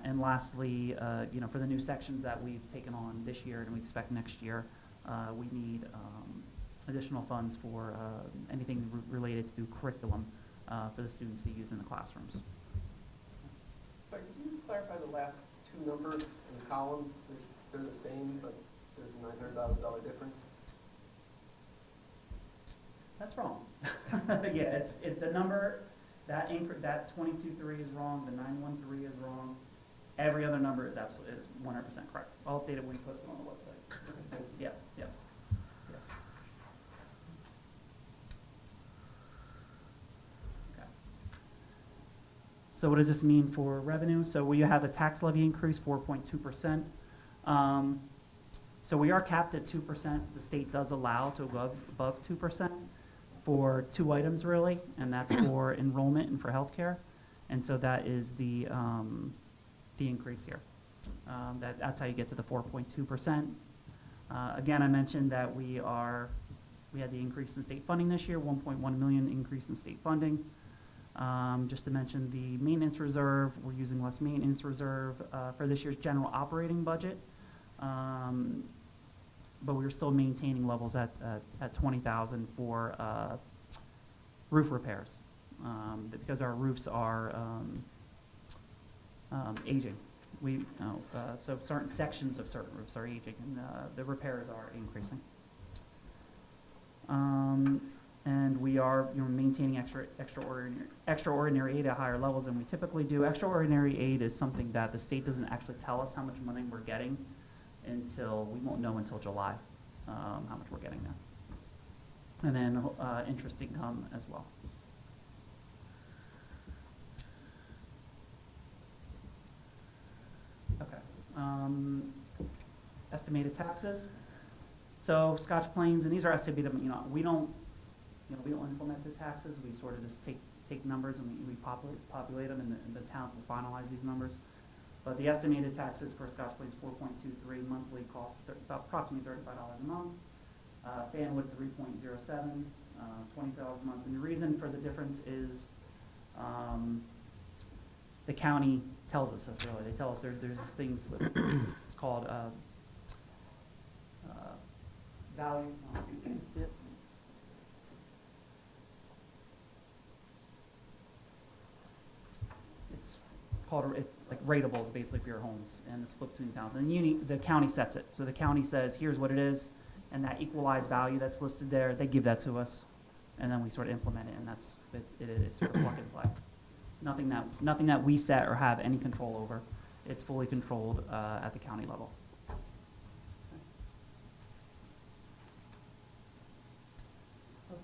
And lastly, for the new sections that we've taken on this year and we expect next year, we need additional funds for anything related to curriculum for the students to use in the classrooms. Could you just clarify the last two numbers in the columns? They're the same, but there's a $900,000 difference. That's wrong. Yeah, it's the number, that 22.3 is wrong, the 913 is wrong. Every other number is 100% correct. I'll update it when we post it on the website. Yeah. Yes. Okay. So what does this mean for revenue? So we have a tax levy increase, 4.2%. So we are capped at 2%. The state does allow to go above 2%. For two items really, and that's for enrollment and for healthcare, and so that is the increase here. That's how you get to the 4.2%. Again, I mentioned that we had the increase in state funding this year, 1.1 million increase in state funding. Just to mention the maintenance reserve, we're using less maintenance reserve for this year's general operating budget. But we were still maintaining levels at 20,000 for roof repairs because our roofs are aging. So certain sections of certain roofs are aging, and the repairs are increasing. And we are maintaining extraordinary aid at higher levels than we typically do. Extraordinary aid is something that the state doesn't actually tell us how much money we're getting we won't know until July how much we're getting there. and then interest income as well. Okay. Estimated taxes. So Scotch Plains, and these are estimated, we don't implement the taxes. We sort of just take numbers and we populate them, and the town will finalize these numbers. But the estimated taxes for Scotch Plains, 4.23 monthly cost, about approximately $35 a month. Fanwood, 3.07, $20 a month. And the reason for the difference is the county tells us this, really. They tell us there's things with, it's called value. It's called, it's like rateables basically for your homes, and it's split between towns. And the county sets it. So the county says, here's what it is, and that equalized value that's listed there, they give that to us, and then we sort of implement it, and that's it's sort of plug and play. Nothing that we set or have any control over. It's fully controlled at the county level.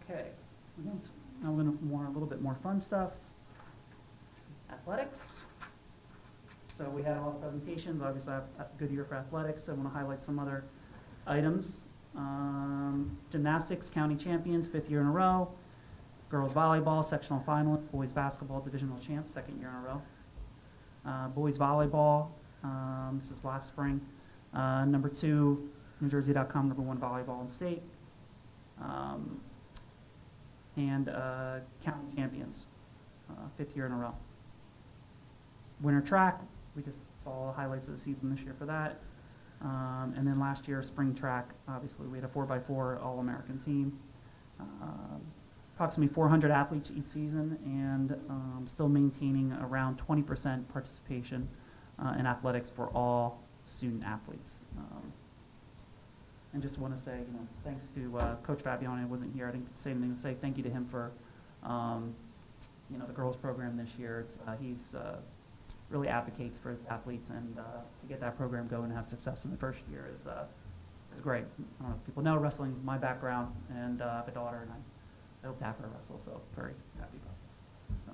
Okay, now we're going to a little bit more fun stuff. Athletics. So we had a lot of presentations. Obviously, I have a good year for athletics. I want to highlight some other items. Gymnastics, county champions, 5th year in a row. Girls volleyball, sectional finalists. Boys basketball, divisional champ, 2nd year in a row. Boys volleyball, this is last spring. Number 2, NewJersey.com, number 1 volleyball in state. And county champions, 5th year in a row. Winter track, we just saw highlights of the season this year for that. And then last year, spring track, obviously we had a 4x4 All-American team. Approximately 400 athletes each season, and still maintaining around 20% participation in athletics for all student athletes. And just want to say, thanks to Coach Fabiani. I wasn't here. I didn't say anything to say thank you to him for, the girls program this year. He's really advocates for athletes, and to get that program going and have success in the first year is great. I don't know if people know, wrestling is my background, and I have a daughter, and I hope to have her wrestle, so very happy about this. So.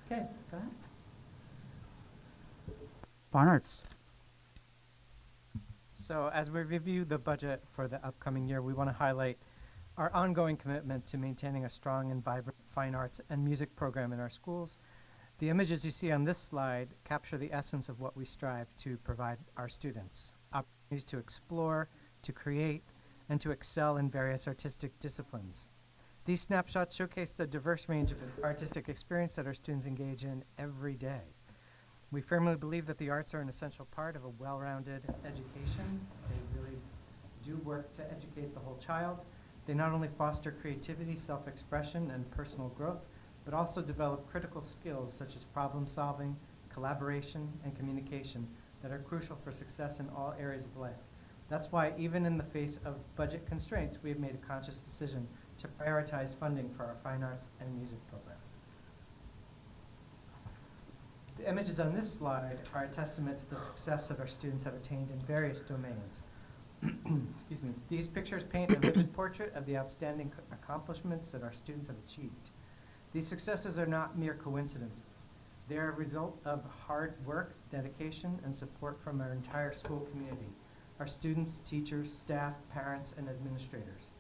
Okay, go ahead. Fine arts. So as we review the budget for the upcoming year, we want to highlight our ongoing commitment to maintaining a strong and vibrant fine arts and music program in our schools. The images you see on this slide capture the essence of what we strive to provide our students: opportunities to explore, to create, and to excel in various artistic disciplines. These snapshots showcase the diverse range of artistic experience that our students engage in every day. We firmly believe that the arts are an essential part of a well-rounded education. They really do work to educate the whole child. They not only foster creativity, self-expression, and personal growth, but also develop critical skills such as problem solving, collaboration, and communication that are crucial for success in all areas of life. That's why even in the face of budget constraints, we have made a conscious decision to prioritize funding for our fine arts and music program. The images on this slide are a testament to the success that our students have attained in various domains. Excuse me. These pictures paint a vivid portrait of the outstanding accomplishments that our students have achieved. These successes are not mere coincidences. They are a result of hard work, dedication, and support from our entire school community, our students, teachers, staff, parents, and administrators.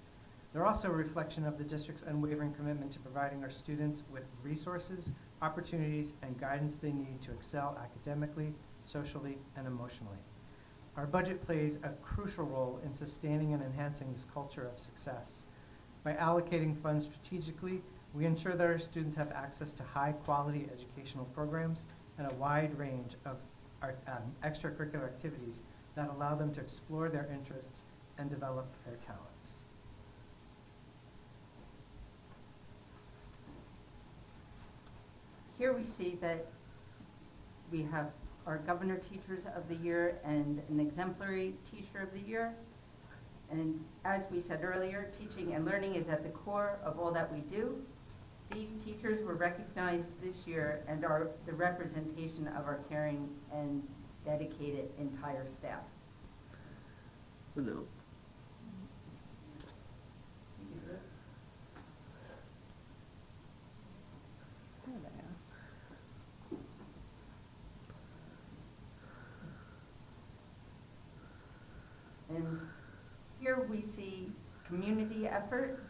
They're also a reflection of the district's unwavering commitment to providing our students with resources, opportunities, and guidance they need to excel academically, socially, and emotionally. Our budget plays a crucial role in sustaining and enhancing this culture of success. By allocating funds strategically, we ensure that our students have access to high-quality educational programs and a wide range of extracurricular activities that allow them to explore their interests and develop their talents. Here we see that we have our Governor Teachers of the Year and an Exemplary Teacher of the Year. And as we said earlier, teaching and learning is at the core of all that we do. These teachers were recognized this year and are the representation of our caring and dedicated entire staff. No. we see community effort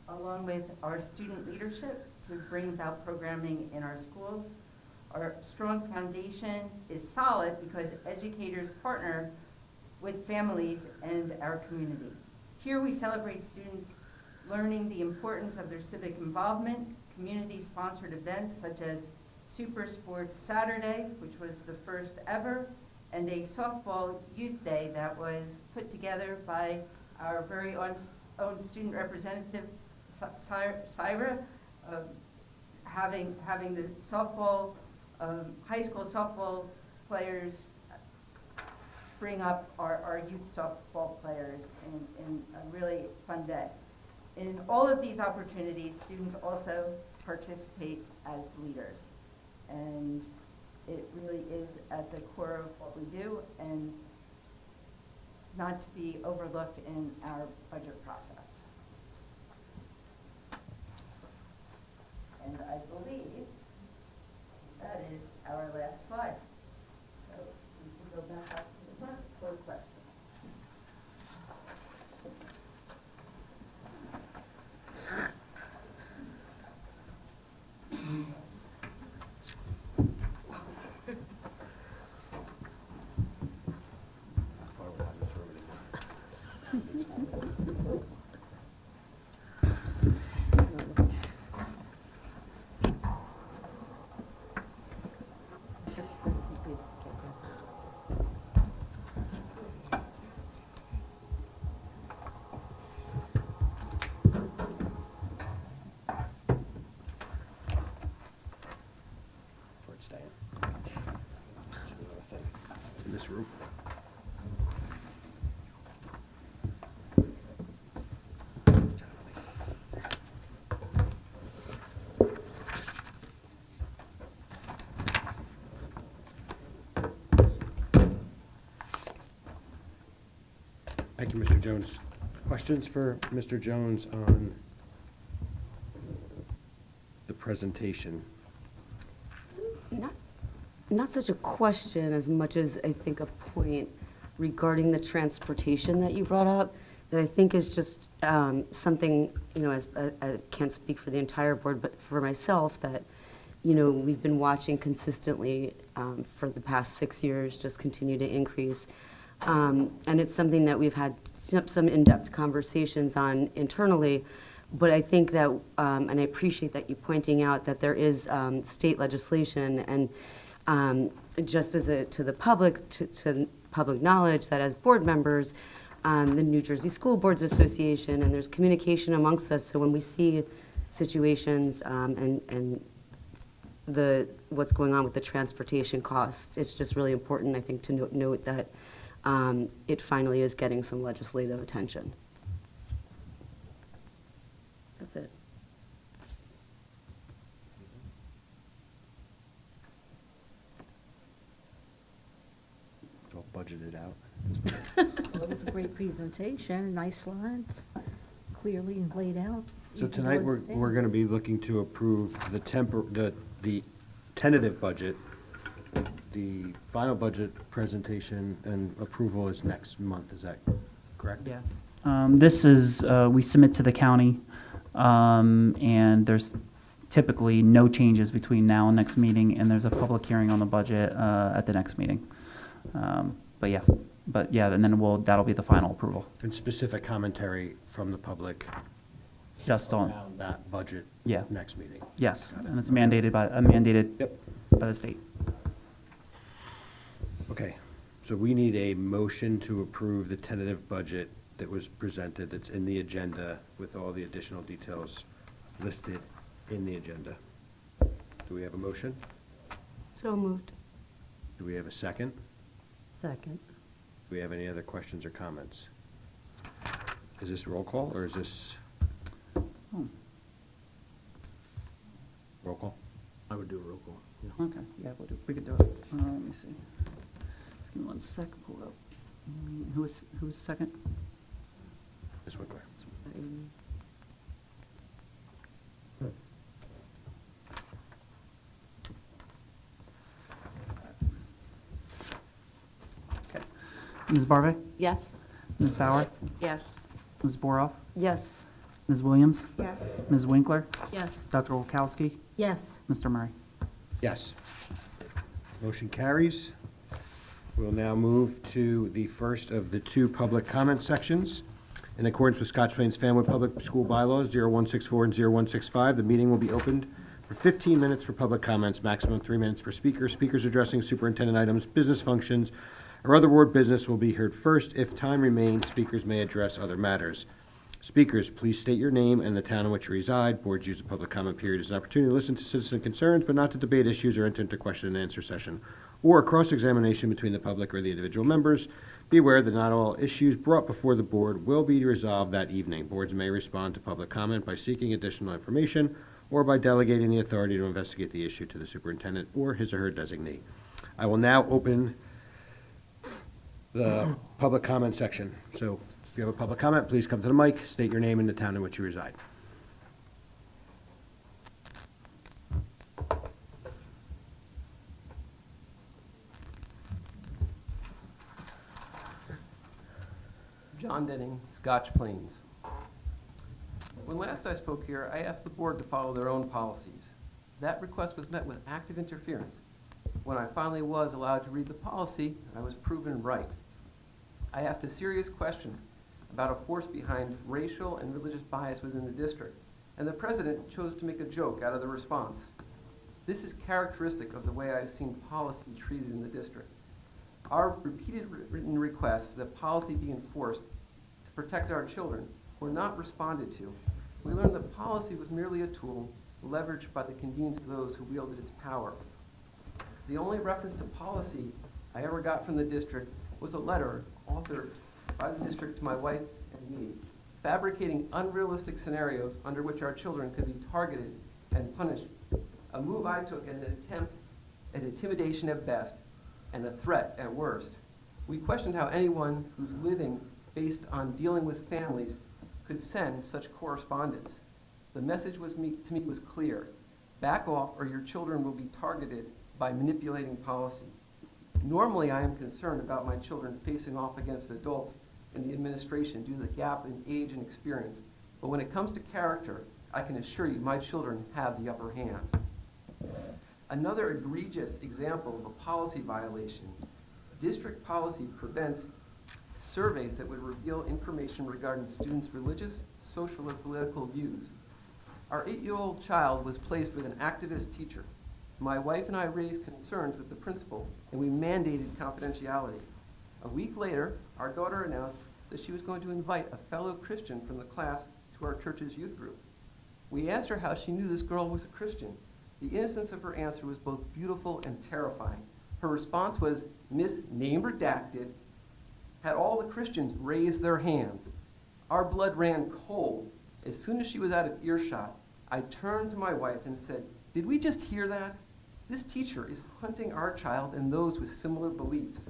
along with our student leadership to bring about programming in our schools. Our strong foundation is solid because educators partner with families and our community. Here we celebrate students learning the importance of their civic involvement, community-sponsored events such as Super Sports Saturday, which was the first ever, and a softball youth day that was put together by our very own student representative, Syra, having the softball, high school softball players bring up our youth softball players in a really fun day. In all of these opportunities, students also participate as leaders. And it really is at the core of what we do and not to be overlooked in our budget process. And I believe that is our last slide. So we can go back up to the front for questions. In this room. Thank you, Mr. Jones. Questions for Mr. Jones on the presentation? Not such a question as much as I think a point regarding the transportation that you brought up that I think is just something, as I can't speak for the entire board, but for myself, that, we've been watching consistently for the past 6 years just continue to increase. And it's something that we've had some in-depth conversations on internally, but I think that, and I appreciate that you pointing out that there is state legislation and just as to the public, to public knowledge, that as board members, the New Jersey School Boards Association, and there's communication amongst us, so when we see situations and what's going on with the transportation costs, it's just really important, I think, to note that it finally is getting some legislative attention. That's it. It's all budgeted out. Well, it was a great presentation, nice slides, clearly laid out. So easy tonight, to we're understand. going to be looking to approve the tentative budget. The final budget presentation and approval is next month, is that correct? Yeah. This is, we submit to the county, and there's typically no changes between now and next meeting, and there's a public hearing on the budget at the next meeting. But yeah, and then that'll be the final approval. And specific commentary from the public Just on, around that budget yeah. next meeting. Yes, and it's mandated by the state. Okay, so we need a motion to approve the tentative budget that was presented, that's in the agenda with all the additional details listed in the agenda. Do we have a motion? So moved. Do we have a second? Second. Do we have any other questions or comments? Is this roll call, or is this? Roll call? I would do a roll call. Okay, yeah, we could do it. Let me see. Just give me 1 sec, pull it up. Who was the second? Ms. Winkler. Ms. Barve? Yes. Ms. Bauer? Yes. Ms. Boroff? Yes. Ms. Williams? Yes. Ms. Winkler? Yes. Dr. Olkowski? Yes. Mr. Murray? Yes. Motion carries. We'll now move to the first of the two public comment sections. In accordance with Scotch Plains Family Public School Bylaws 0164 and 0165, the meeting will be opened for 15 minutes for public comments, maximum 3 minutes per speaker. Speakers addressing superintendent items, business functions, or other board business will be heard first. If time remains, speakers may address other matters. Speakers, please state your name and the town in which you reside. Boards use the public comment period as an opportunity to listen to citizen concerns, but not to debate issues or enter into question and answer session or a cross-examination between the public or the individual members. Be aware that not all issues brought before the board will be resolved that evening. Boards may respond to public comment by seeking additional information or by delegating the authority to investigate the issue to the superintendent or his or her designee. I will now open the public comment section. So if you have a public comment, please come to the mic, state your name and the town in which you reside. John Denning, Scotch Plains. When last I spoke here, I asked the board to follow their own policies. That request was met with active interference. When I finally was allowed to read the policy, I was proven right. I asked a serious question about a force behind racial and religious bias within the district, and the president chose to make a joke out of the response. This is characteristic of the way I've seen policy treated in the district. Our repeated written requests that policy be enforced to protect our children were not responded to. We learned that policy was merely a tool leveraged by the convenience of those who wielded its power. The only reference to policy I ever got from the district was a letter authored by the district to my wife and me, fabricating unrealistic scenarios under which our children could be targeted and punished, a move I took in an attempt at intimidation at best and a threat at worst. We questioned how anyone who's living based on dealing with families could send such correspondence. The message to me was clear. Back off or your children will be targeted by manipulating policy. Normally, I am concerned about my children facing off against adults in the administration due to the gap in age and experience. But when it comes to character, I can assure you my children have the upper hand. Another egregious example of a policy violation, district policy prevents surveys that would reveal information regarding students' religious, social, or political views. Our 8-year-old child was placed with an activist teacher. My wife and I raised concerns with the principal, and we mandated confidentiality. A week later, our daughter announced that she was going to invite a fellow Christian from the class to our church's youth group. We asked her how she knew this girl was a Christian. The innocence of her answer was both beautiful and terrifying. Her response was, Miss Name Redacted, had all the Christians raise their hands. Our blood ran cold. As soon as she was out of earshot, I turned to my wife and said, did we just hear that? This teacher is hunting our child and those with similar beliefs.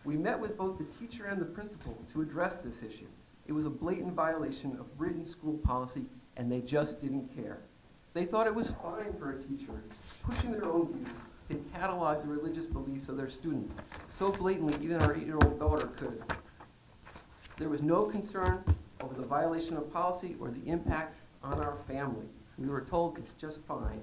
We met with both the teacher and the principal to address this issue. It was a blatant violation of written school policy, and they just didn't care. They thought it was fine for a teacher pushing their own views to catalog the religious beliefs of their students. So blatantly, even our 8-year-old daughter could. There was no concern over the violation of policy or the impact on our family. We were told it's just fine.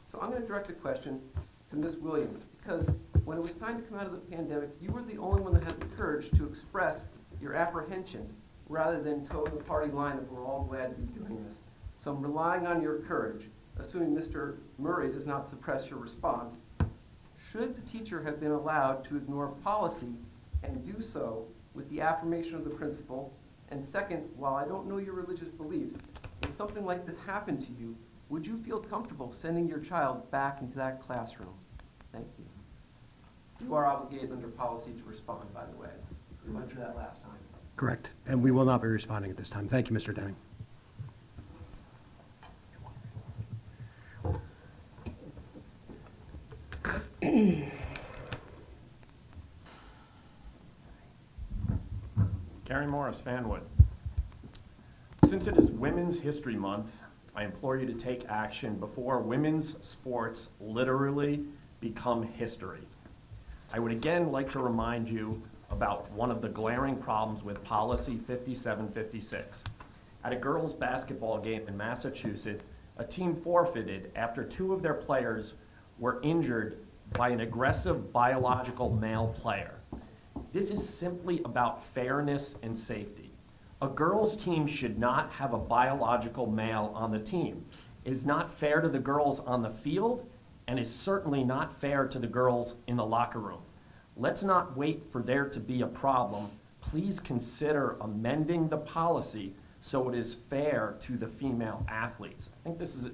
So I'm going to direct a question to Ms. Williams, because when it was time to come out of the pandemic, you were the only one that had the courage to express your apprehensions rather than toe the party line of we're all glad to be doing this. So I'm relying on your courage, assuming Mr. Murray does not suppress your response. Should the teacher have been allowed to ignore policy and do so with the affirmation of the principal? And second, while I don't know your religious beliefs, if something like this happened to you, would you feel comfortable sending your child back into that classroom? Thank you. You are obligated under policy to respond, by the way. We went through that last time. Correct. And we will not be responding at this time. Thank you, Mr. Denning. Gary Morris, Fanwood. Since it is Women's History Month, I implore you to take action before women's sports literally become history. I would again like to remind you about one of the glaring problems with Policy 5756. At a girls' basketball game in Massachusetts, a team forfeited after 2 of their players were injured by an aggressive biological male player. This is simply about fairness and safety. A girls' team should not have a biological male on the team. It is not fair to the girls on the field, and is certainly not fair to the girls in the locker room. Let's not wait for there to be a problem. Please consider amending the policy so it is fair to the female athletes. I think this is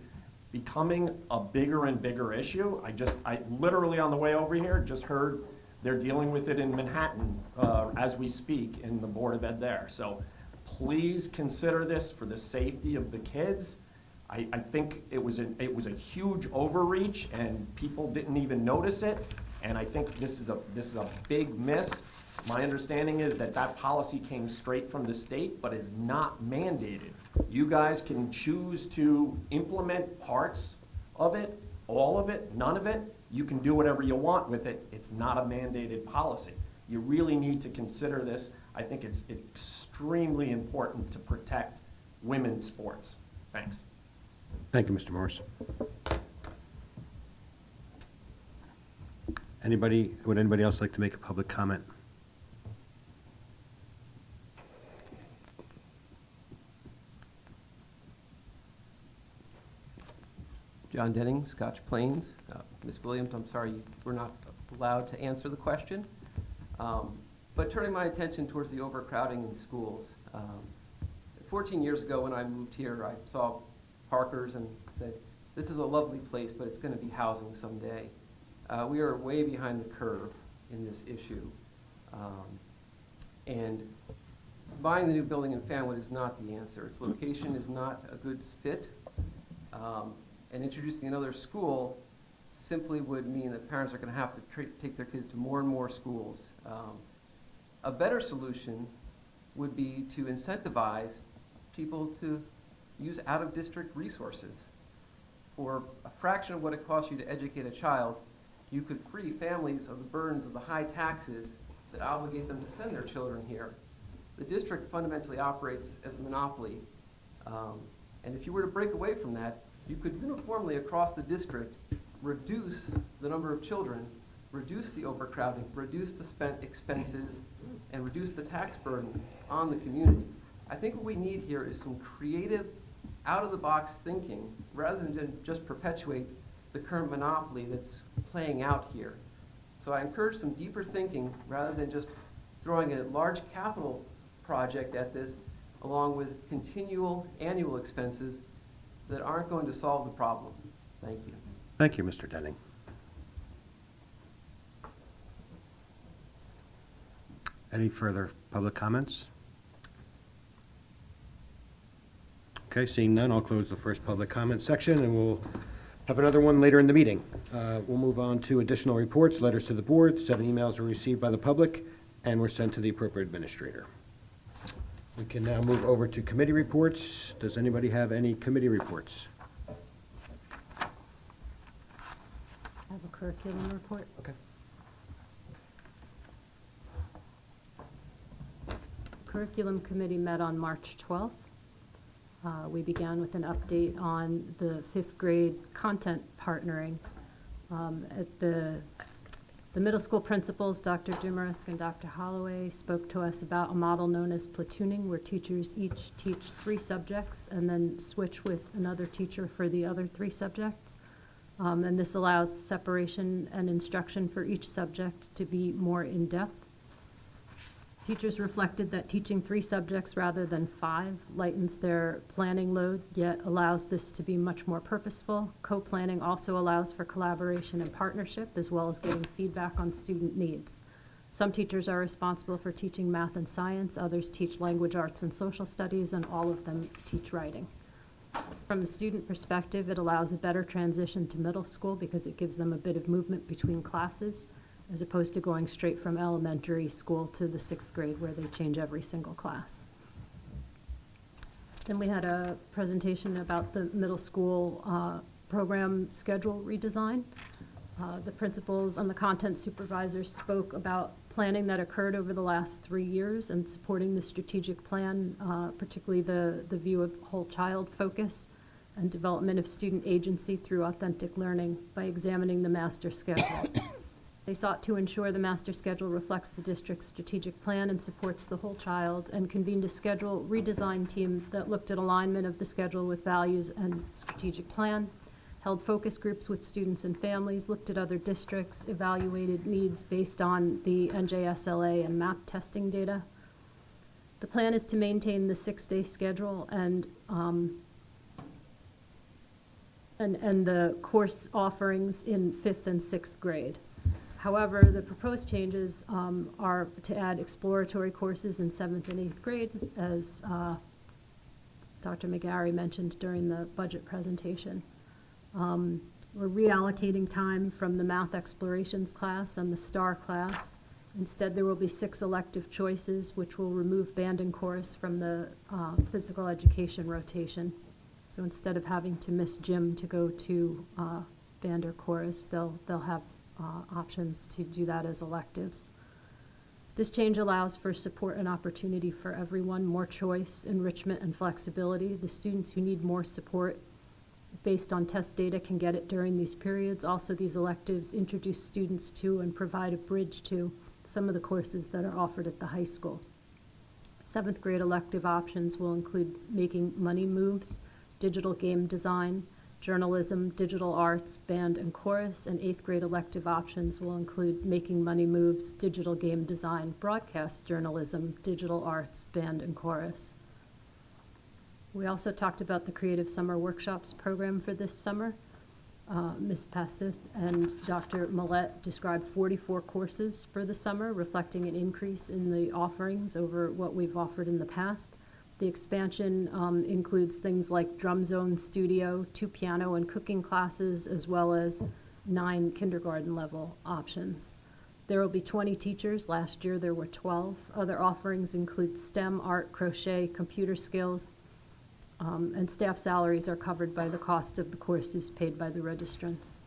becoming a bigger and bigger issue. I literally on the way over here just heard they're dealing with it in Manhattan as we speak in the Board of Ed there. So please consider this for the safety of the kids. I think it was a huge overreach and people didn't even notice it. And I think this is a big miss. My understanding is that policy came straight from the state, but is not mandated. You guys can choose to implement parts of it, all of it, none of it. You can do whatever you want with it. It's not a mandated policy. You really need to consider this. I think it's extremely important to protect women's sports. Thanks. Thank you, Mr. Morris. Would anybody else like to make a public comment? John Denning, Scotch Plains. Ms. Williams, I'm sorry you were not allowed to answer the question. But turning my attention towards the overcrowding in schools. 14 years ago when I moved here, I saw Parkers and said, this is a lovely place, but it's going to be housing someday. We are way behind the curve in this issue. And buying the new building in Fanwood is not the answer. Its location is not a good fit. And introducing another school simply would mean that parents are going to have to take their kids to more and more schools. A better solution would be to incentivize people to use out-of-district resources. For a fraction of what it costs you to educate a child, you could free families of the burdens of the high taxes that obligate them to send their children here. The district fundamentally operates as a monopoly. And if you were to break away from that, you could uniformly across the district reduce the number of children, reduce the overcrowding, reduce the spent expenses, and reduce the tax burden on the community. I think what we need here is some creative, out-of-the-box thinking rather than just perpetuate the current monopoly that's playing out here. So I encourage some deeper thinking rather than just throwing a large capital project at this along with continual annual expenses that aren't going to solve the problem. Thank you. Thank you, Mr. Denning. Any further public comments? Okay, seeing none, I'll close the first public comment section, and we'll have another one later in the meeting. We'll move on to additional reports, letters to the board. 7 emails were received by the public and were sent to the appropriate administrator. We can now move over to committee reports. Does anybody have any committee reports? I have a curriculum report. Okay. Curriculum committee met on March 12th. We began with an update on the 5th grade content partnering. At the middle school principals, Dr. Dumarisk and Dr. Holloway, spoke to us about a model known as platooning, where teachers each teach 3 subjects and then switch with another teacher for the other 3 subjects. And this allows separation and instruction for each subject to be more in-depth. Teachers reflected that teaching 3 subjects rather than 5 lightens their planning load, yet allows this to be much more purposeful. Co-planning also allows for collaboration and partnership, as well as getting feedback on student needs. Some teachers are responsible for teaching math and science, others teach language arts and social studies, and all of them teach writing. From the student perspective, it allows a better transition to middle school because it gives them a bit of movement between classes, as opposed to going straight from elementary school to the 6th grade where they change every single class. Then we had a presentation about the middle school program schedule redesign. The principals and the content supervisors spoke about planning that occurred over the last 3 years and supporting the strategic plan, particularly the view of whole child focus and development of student agency through authentic learning by examining the master schedule. They sought to ensure the master schedule reflects the district's strategic plan and supports the whole child, and convened a schedule redesign team that looked at alignment of the schedule with values and strategic plan, held focus groups with students and families, looked at other districts, evaluated needs based on the NJSLA and MAP testing data. The plan is to maintain the 6-day schedule and the course offerings in 5th and 6th grade. However, the proposed changes are to add exploratory courses in 7th and 8th grade, as Dr. McGarry mentioned during the budget presentation. We're reallocating time from the math explorations class and the STAR class. Instead, there will be 6 elective choices, which will remove band and chorus from the physical education rotation. So instead of having to miss gym to go to band or chorus, they'll have options to do that as electives. This change allows for support and opportunity for everyone, more choice, enrichment, and flexibility. The students who need more support based on test data can get it during these periods. Also, these electives introduce students to and provide a bridge to some of the courses that are offered at the high school. 7th grade elective options will include making money moves, digital game design, journalism, digital arts, band and chorus, and 8th grade elective options will include making money moves, digital game design, broadcast journalism, digital arts, band and chorus. We also talked about the Creative Summer Workshops program for this summer. Ms. Passith and Dr. Millette described 44 courses for the summer, reflecting an increase in the offerings over what we've offered in the past. The expansion includes things like drum zone studio, 2 piano and cooking classes, as well as 9 kindergarten level options. There will be 20 teachers. Last year there were 12. Other offerings include STEM, art, crochet, computer skills, and staff salaries are covered by the cost of the courses paid by the registrants.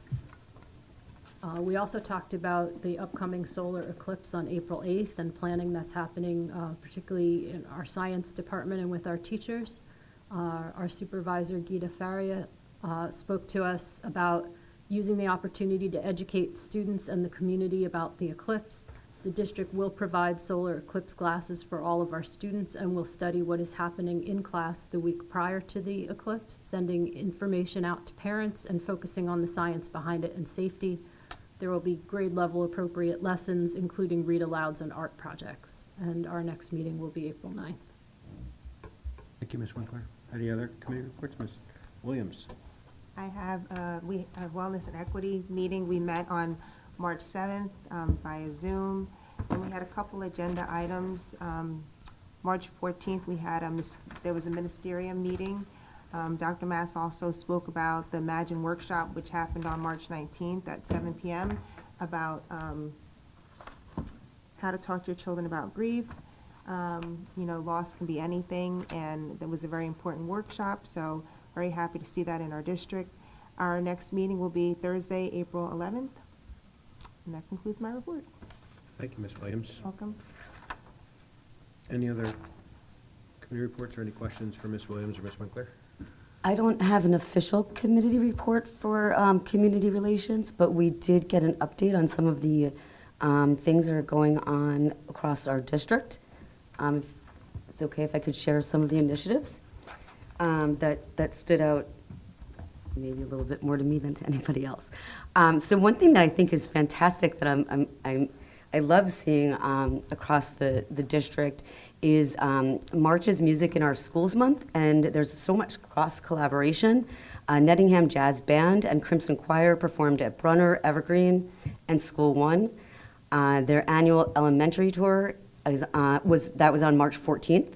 We also talked about the upcoming solar eclipse on April 8th and planning that's happening particularly in our science department and with our teachers. Our supervisor, Gita Faria, spoke to us about using the opportunity to educate students and the community about the eclipse. The district will provide solar eclipse glasses for all of our students and will study what is happening in class the week prior to the eclipse, sending information out to parents and focusing on the science behind it and safety. There will be grade level appropriate lessons, including read-alouds and art projects. And our next meeting will be April 9th. Thank you, Ms. Winkler. Any other committee reports? Ms. Williams? I have, we have Wellness and Equity meeting. We met on March 7th via Zoom, and we had a couple agenda items. March 14th, we had there was a ministerial meeting. Dr. Mass also spoke about the Imagine workshop, which happened on March 19th at 7 p.m. about how to talk to your children about grief. You know, loss can be anything, and that was a very important workshop, so very happy to see that in our district. Our next meeting will be Thursday, April 11th, and that concludes my report. Thank you, Ms. Williams. Welcome. Any other committee reports or any questions for Ms. Williams or Ms. Winkler? I don't have an official committee report for community relations, but we did get an update on some of the things that are going on across our district. If it's okay if I could share some of the initiatives that stood out maybe a little bit more to me than to anybody else. So one thing that I think is fantastic that I love seeing across the district is March is Music in Our Schools Month, and there's so much cross-collaboration. Nettingham Jazz Band and Crimson Choir performed at Brunner, Evergreen, and School 1. Their annual elementary tour was on March 14th.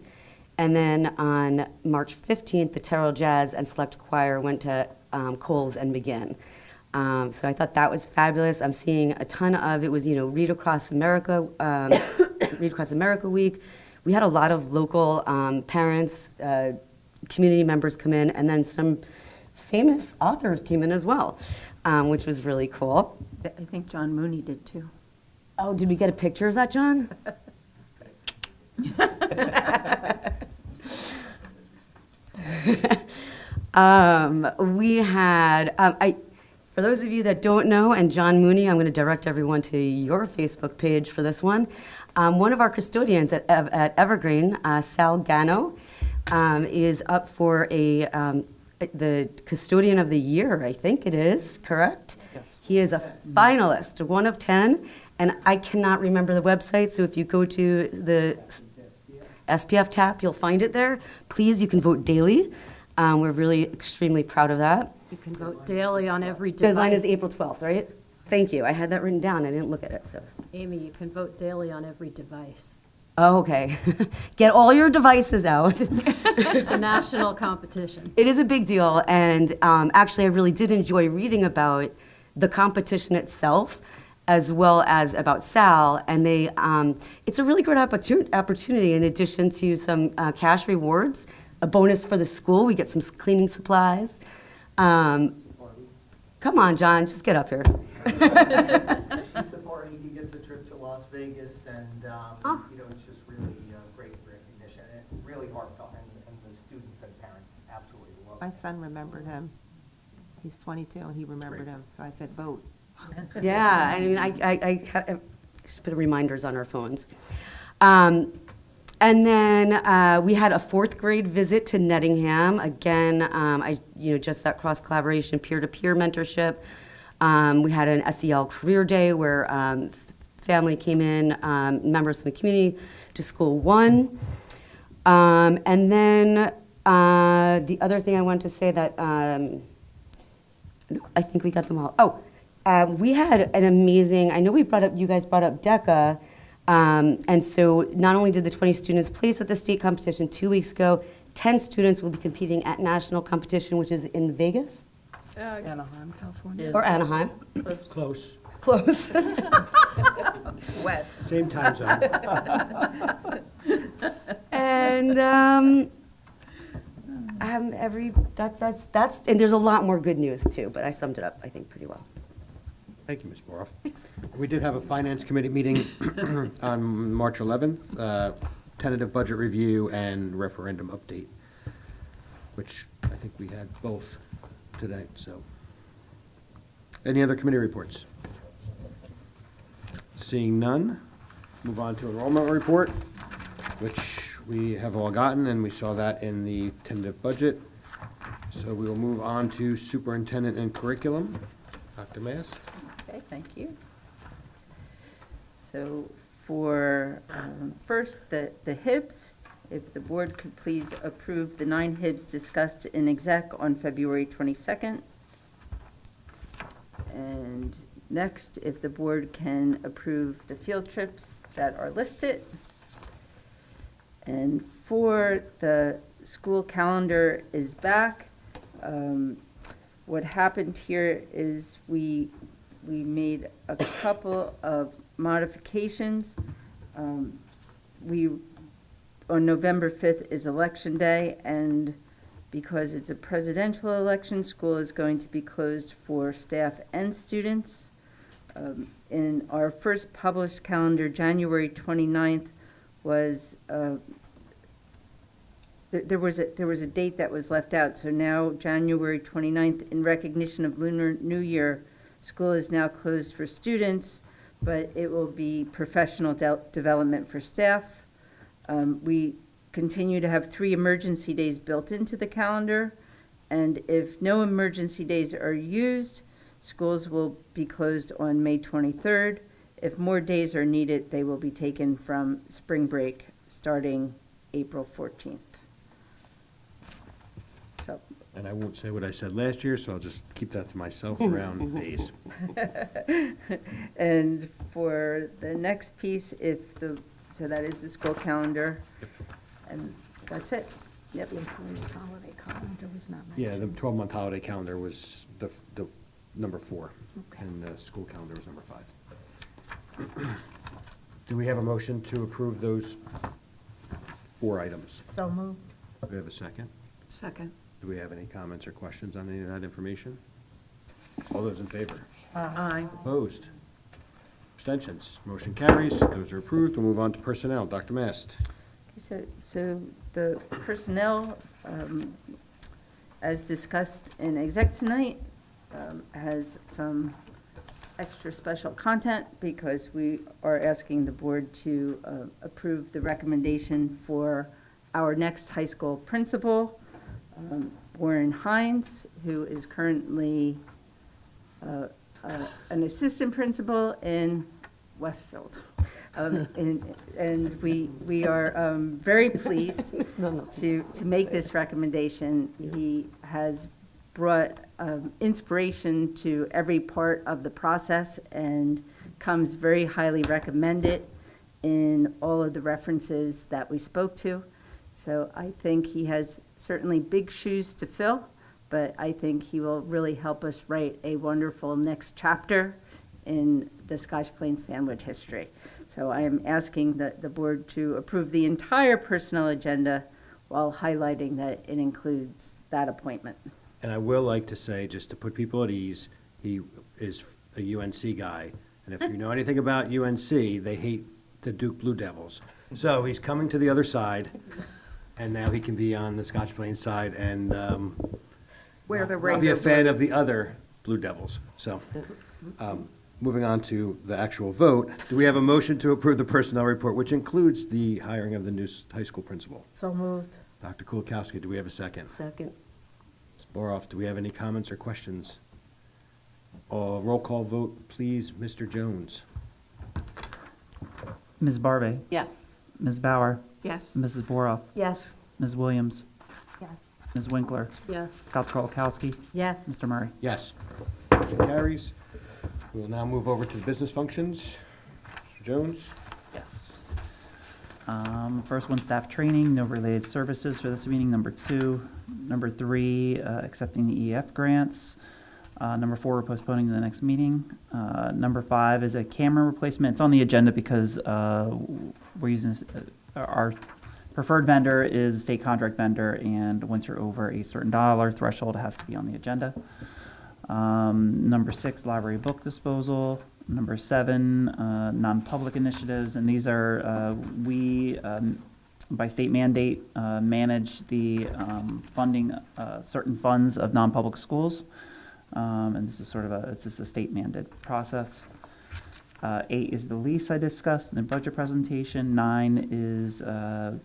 And then on March 15th, the Terrell Jazz and Select Choir went to Coles and McGinn. So I thought that was fabulous. I'm seeing a ton of, it was, Read Across America, Read Across America Week. We had a lot of local parents, community members come in, and then some famous authors came in as well, which was really cool. I think John Mooney did too. Oh, did we get a picture of that, John? We had, for those of you that don't know, and John Mooney, I'm going to direct everyone to your Facebook page for this one. One of our custodians at Evergreen, Sal Gano, is up for the Custodian of the Year, I think it is, correct? Yes. He is a finalist, 1 of 10, and I cannot remember the website, so if you go to the SPF tab, you'll find it there. Please, you can vote daily. We're really extremely proud of that. You can vote daily on every device. Deadline is April 12th, right? Thank you. I had that written down. I didn't look at it, so. Amy, you can vote daily on every device. Oh, okay. Get all your devices out. It's a national competition. It is a big deal, and actually, I really did enjoy reading about the competition itself, as well as about Sal, and it's a really great opportunity in addition to some cash rewards, a bonus for the school. We get some cleaning supplies. Come on, John, just get up here. It's a party. He gets a trip to Las Vegas, and you know, it's just really great recognition and really heartfelt. And the students and parents absolutely love it. My son remembered him. He's 22, and he remembered him, so I said, vote. Yeah, I mean, I just put reminders on our phones. And then we had a 4th grade visit to Nettingham. Again, just that cross collaboration, peer-to-peer mentorship. We had an SEL career day where family came in, members of the community to school 1. And then the other thing I wanted to say that I think we got them all. Oh, we had an amazing, I know you guys brought up DECA. And so not only did the 20 students place at the state competition 2 weeks ago, 10 students will be competing at national competition, which is in Vegas? Anaheim, California. Or Anaheim. Close. Close. West. Same time zone. And that's and there's a lot more good news too, but I summed it up, I think, pretty well. Thank you, Ms. Boroff. We did have a Finance Committee meeting on March 11th, tentative budget review and referendum update, which I think we had both today, so. Any other committee reports? Seeing none, move on to enrollment report, which we have all gotten, and we saw that in the tentative budget. So we will move on to superintendent and curriculum. Dr. Mass? Okay, thank you. So for first, the HIBs, if the board could please approve the 9 HIBs discussed in exec on February 22nd. And next, if the board can approve the field trips that are listed. And for the school calendar is back. What happened here is we made a couple of modifications. On November 5th is Election Day, and because it's a presidential election, school is going to be closed for staff and students. In our first published calendar, January 29th was, there was a date that was left out, so now January 29th, in recognition of Lunar New Year, school is now closed for students, but it will be professional development for staff. We continue to have 3 emergency days built into the calendar, and if no emergency days are used, schools will be closed on May 23rd. If more days are needed, they will be taken from spring break starting April 14th. So. And I won't say what I said last year, so I'll just keep that to myself around days. And for the next piece, so that is the school calendar, and that's it. Yep. The employee holiday calendar was not mentioned. Yeah, the 12-month holiday calendar was the number 4, and the school calendar was number 5. Do we have a motion to approve those 4 items? So moved. Do we have a second? Second. Do we have any comments or questions on any of that information? All those in favor? Aye. Opposed? Abstentions? Abstentions? Motion carries. Those are approved. We'll move on to personnel. Dr. Mast. So the personnel, as discussed in exec tonight, has some extra special content because we are asking the board to approve the recommendation for our next high school principal, Warren Hines, who is currently an assistant principal in Westfield. And we are very pleased to make this recommendation. He has brought inspiration to every part of the process and comes very highly recommended in all of the references that we spoke to. So I think he has certainly big shoes to fill, but I think he will really help us write a wonderful next chapter in the Scotch Plains Fanwood history. So I am asking the board to approve the entire personnel agenda while highlighting that it includes that appointment. And I will like to say, just to put people at ease, he is a UNC guy. And if you know anything about UNC, they hate the Duke Blue Devils. So he's coming to the other side, and now he can be on the Scotch Plains side and Where the I'll be a Ranger fan Blue. of the other Blue Devils. So, moving on to the actual vote, do we have a motion to approve the personnel report, which includes the hiring of the new high school principal? So moved. Dr. Kulikowski, do we have a second? Second. Ms. Boroff, do we have any comments or questions? Roll call vote, please. Mr. Jones. Ms. Barbie, Yes. Ms. Bauer, Yes. Mrs. Boroff, Yes. Ms. Williams, Yes. Ms. Winkler, Yes. Dr. Kulikowski, Yes. Mr. Murray. Yes. Motion carries. We will now move over to the business functions. Mr. Jones? Yes. First one, staff training, no related services for this meeting. Number 2. Number 3, accepting the EF grants. Number 4, we're postponing to the next meeting. Number 5 is a camera replacement. It's on the agenda because we're using our preferred vendor is a state contract vendor, and once you're over a certain dollar threshold, it has to be on the agenda. Number 6, library book disposal. Number 7, non-public initiatives, and these are, we, by state mandate, manage the funding certain funds of non-public schools. And this is sort of it's just a state mandated process. 8 is the lease I discussed in the budget presentation. 9 is a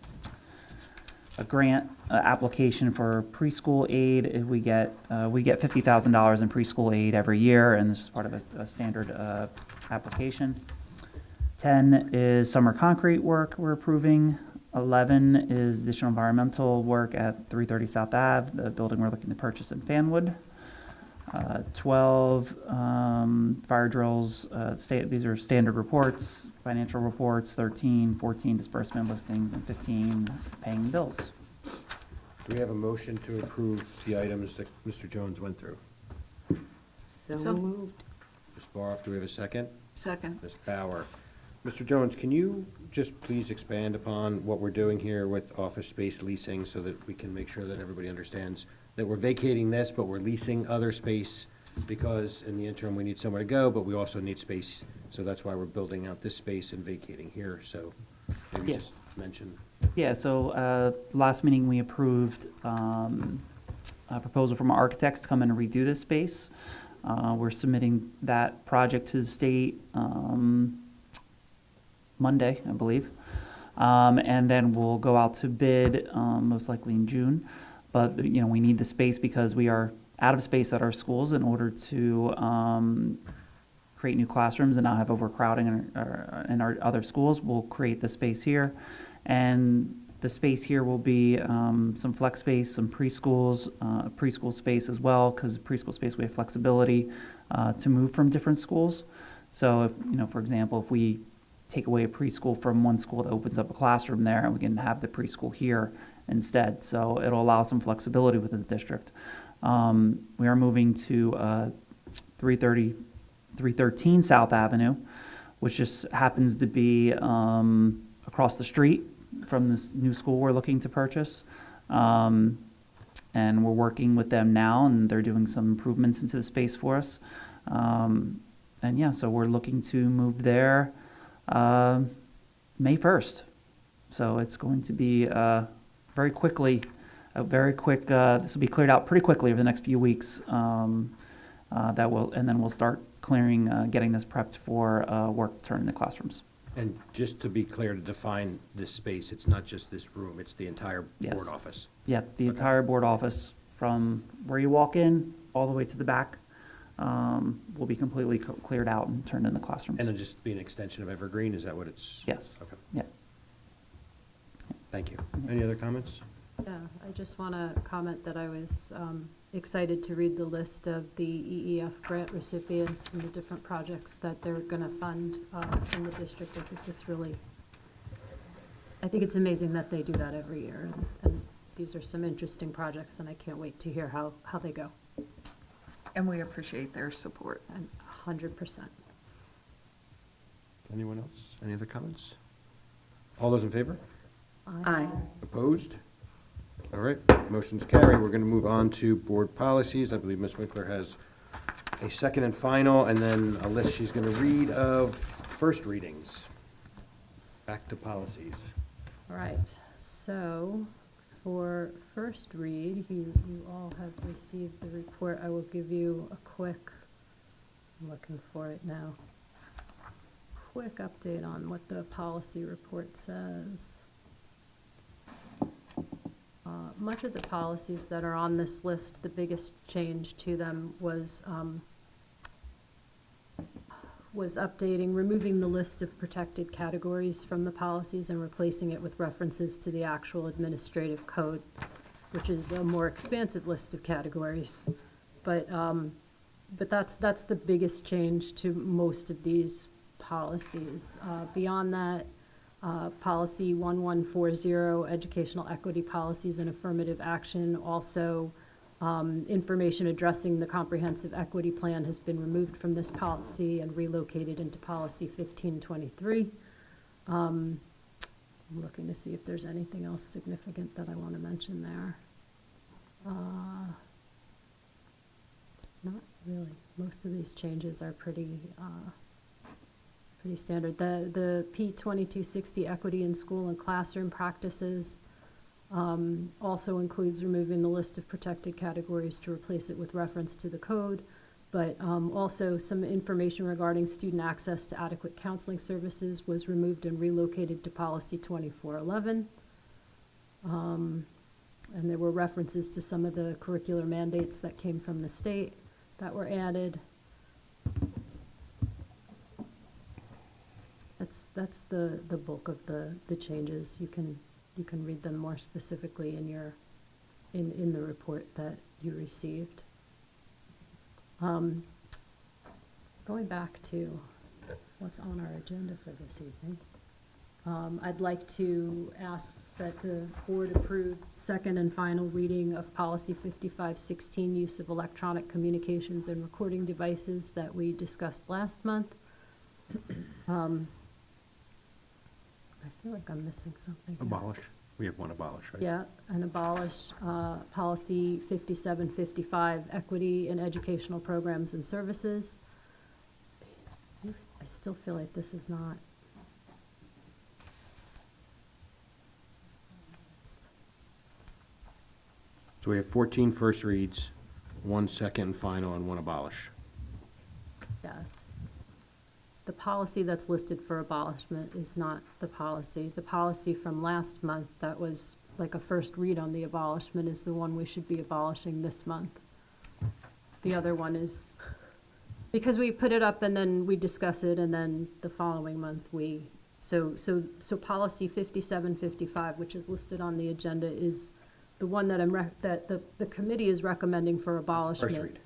grant application for preschool aid. We get $50,000 in preschool aid every year, and this is part of a standard application. 10 is summer concrete work we're approving. 11 is additional environmental work at 330 South Ave, the building we're looking to purchase in Fanwood. 12, fire drills, these are standard reports, financial reports. 13, 14, disbursement listings, and 15, paying bills. Do we have a motion to approve the items that Mr. Jones went through? So moved. Ms. Boroff, do we have a second? Second. Ms. Bauer. Mr. Jones, can you just please expand upon what we're doing here with office space leasing so that we can make sure that everybody understands that we're vacating this, but we're leasing other space because in the interim, we need somewhere to go, but we also need space. So that's why we're building out this space and vacating here. So maybe Yeah. just mention. Yeah, so last meeting, we approved a proposal from our architects to come in and redo this space. We're submitting that project to the state Monday, I believe. And then we'll go out to bid most likely in June. But, you know, we need the space because we are out of space at our schools in order to create new classrooms and not have overcrowding in our other schools. We'll create the space here. And the space here will be some flex space, some preschool space as well, because preschool space, we have flexibility to move from different schools. So if, you know, for example, if we take away a preschool from one school, that opens up a classroom there, and we can have the preschool here instead. So it'll allow some flexibility within the district. We are moving to 313 South Avenue, which just happens to be across the street from this new school we're looking to purchase. And we're working with them now, and they're doing some improvements into the space for us. And and yeah, so we're looking to move there May 1st. So it's going to be very quickly, this will be cleared out pretty quickly over the next few weeks. And then we'll start clearing, getting this prepped for work to turn in the classrooms. And just to be clear, to define this space, it's not just this room, it's the entire board Yes. office. Yeah, the entire board office, from where you walk in all the way to the back, will be completely cleared out and turned into classrooms. And it'll just be an extension of Evergreen, is that what it's? Yes. Okay. Yeah. Thank you. Any other comments? Yeah, I just want to comment that I was excited to read the list of the EEF grant recipients and the different projects that they're going to fund from the district. I think it's amazing that they do that every year. And these are some interesting projects, and I can't wait to hear how they go. And we appreciate their support. And 100%. Anyone else? Any other comments? All those in favor? Aye. Opposed? All right, motion's carried. We're going to move on to board policies. I believe Ms. Winkler has a second and final, and then a list she's going to read of first readings. Back to policies. All right, so for first read, you all have received the report. I will give you a quick, I'm looking for it now, quick update on what the policy report says. Much of the policies that are on this list, the biggest change to them was removing the list of protected categories from the policies and replacing it with references to the actual administrative code, which is a more expansive list of categories. But that's the biggest change to most of these policies. Beyond that, Policy 1140, educational equity policies and affirmative action. Also, information addressing the comprehensive equity plan has been removed from this policy and relocated into Policy 1523. I'm looking to see if there's anything else significant that I want to mention there. Not really. Most of these changes are pretty standard. The P2260 equity in school and classroom practices also includes removing the list of protected categories to replace it with reference to the code, but also some information regarding student access to adequate counseling services was removed and relocated to Policy 2411. And there were references to some of the curricular mandates that came from the state that were added. That's the bulk of the changes. You can read them more specifically in the report that you received. Going back to what's on our agenda for this evening, I'd like to ask that the board approve second and final reading of Policy 5516, use of electronic communications and recording devices that we discussed last month. I feel like I'm missing something. Abolish. We have one abolish, right? Yeah, and abolish Policy 5755, equity in educational programs and services. I still feel like this is not. So we have 14 first reads, one second and final, and one abolish. Yes. The policy that's listed for abolishment is not the policy. The policy from last month that was like a first read on the abolishment is the one we should be abolishing this month. The other one is, because we put it up and then we discuss it, and then the following month so Policy 5755, which is listed on the agenda, is the one that the committee is recommending for abolishment. First read.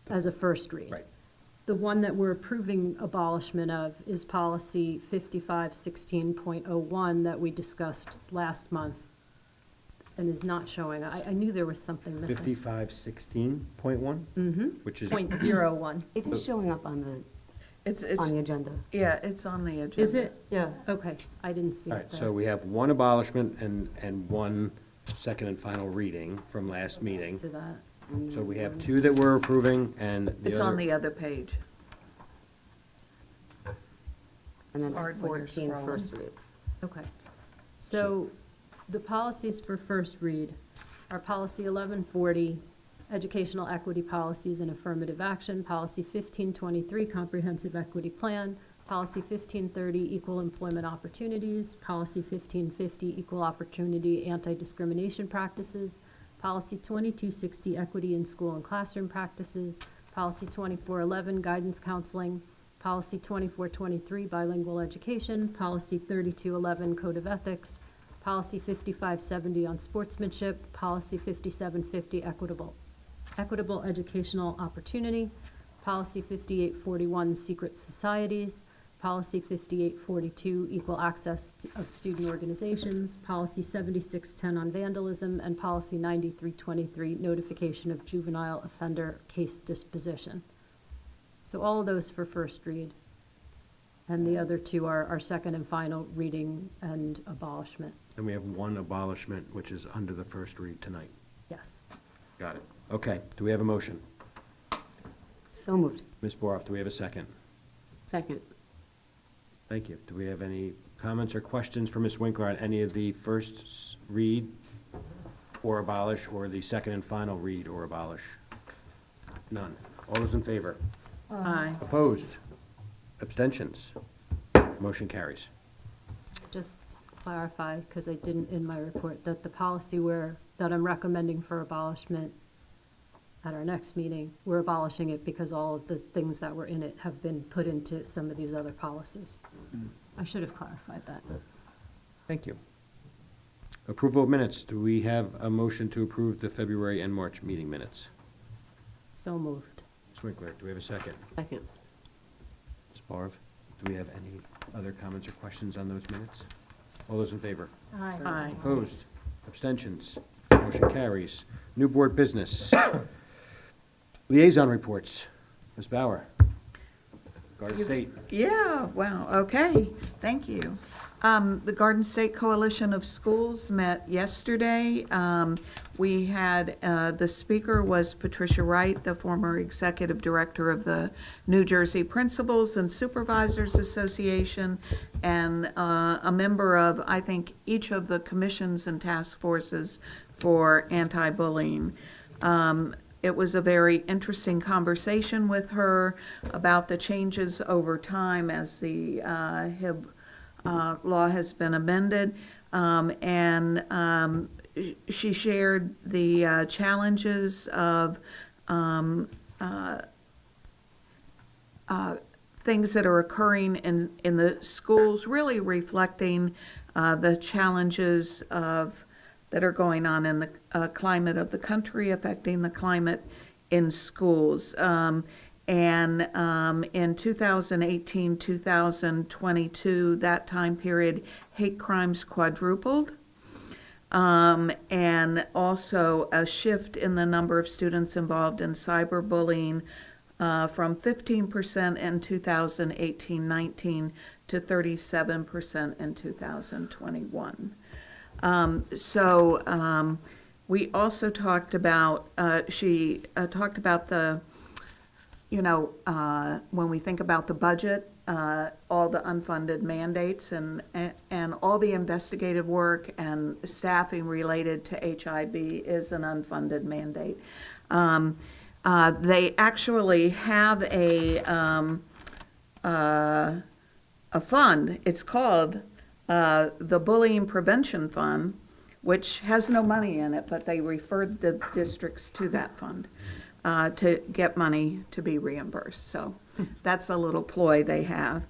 As a first read. Right. The one that we're approving abolishment of is Policy 5516.01 that we discussed last month and is not showing. I knew there was something missing. 5516.1? Which is. .01. It is showing up on the on the agenda. Yeah, it's on the agenda. Is it? Yeah. Okay, I didn't see All it right, there. so we have one abolishment and one second and final reading from last meeting. To that. So we have two that we're approving, and the It's other. on the other page. And then Hard when you're 14 scrolling. first reads. Okay. So the policies for first read are policy 1140, educational equity policies and affirmative action, policy 1523, comprehensive equity plan, policy 1530, equal employment opportunities, policy 1550, equal opportunity anti-discrimination practices, policy 2260, equity in school and classroom practices, policy 2411, guidance counseling, policy 2423, bilingual education, policy 3211, code of ethics, policy 5570 on sportsmanship, policy 5750, equitable educational opportunity, policy 5841, secret societies, policy 5842, equal access of student organizations, policy 7610 on vandalism, and policy 9323, notification of juvenile offender case disposition. So all of those for first read. And the other two are second and final reading and abolishment. And we have one abolishment, which is under the first read tonight. Yes. Got it. Okay, do we have a motion? So moved. Ms. Boroff, do we have a second? Second. Thank you. Do we have any comments or questions for Ms. Winkler on any of the first read or abolish, or the second and final read or abolish? None. All those in favor? Aye. Opposed? Abstentions? Motion carries. Just clarify, because I didn't in my report, that the policy that I'm recommending for abolishment at our next meeting, we're abolishing it because all of the things that were in it have been put into some of these other policies. I should have clarified that. Thank you. Approval of minutes. Do we have a motion to approve the February and March meeting minutes? So moved. Ms. Winkler, do we have a second? Second. Ms. Barv, do we have any other comments or questions on those minutes? All those in favor? Aye. Aye. Opposed? Abstentions? Motion carries. New board business. Liaison reports. Ms. Bauer, Garden State. Yeah, wow, okay, thank you. The Garden State Coalition of Schools met yesterday. We had, the speaker was Patricia Wright, the former executive director of the New Jersey Principals and Supervisors Association, and a member of, I think, each of the commissions and task forces for anti-bullying. It was a very interesting conversation with her about the changes over time as the HIB law has been amended. She shared the challenges of things that are occurring in the schools, really reflecting the challenges that are going on in the climate of the country, affecting the climate in schools. In 2018, 2022, that time period, hate crimes quadrupled. And also a shift in the number of students involved in cyberbullying from 15% in 2018-19 to 37% in 2021. We also talked about, she talked about the, when we think about the budget, all the unfunded mandates and all the investigative work and staffing related to HIB is an unfunded mandate. They actually have a fund. It's called the Bullying Prevention Fund, which has no money in it, but they referred the districts to that fund to get money to be reimbursed. So that's a little ploy they have.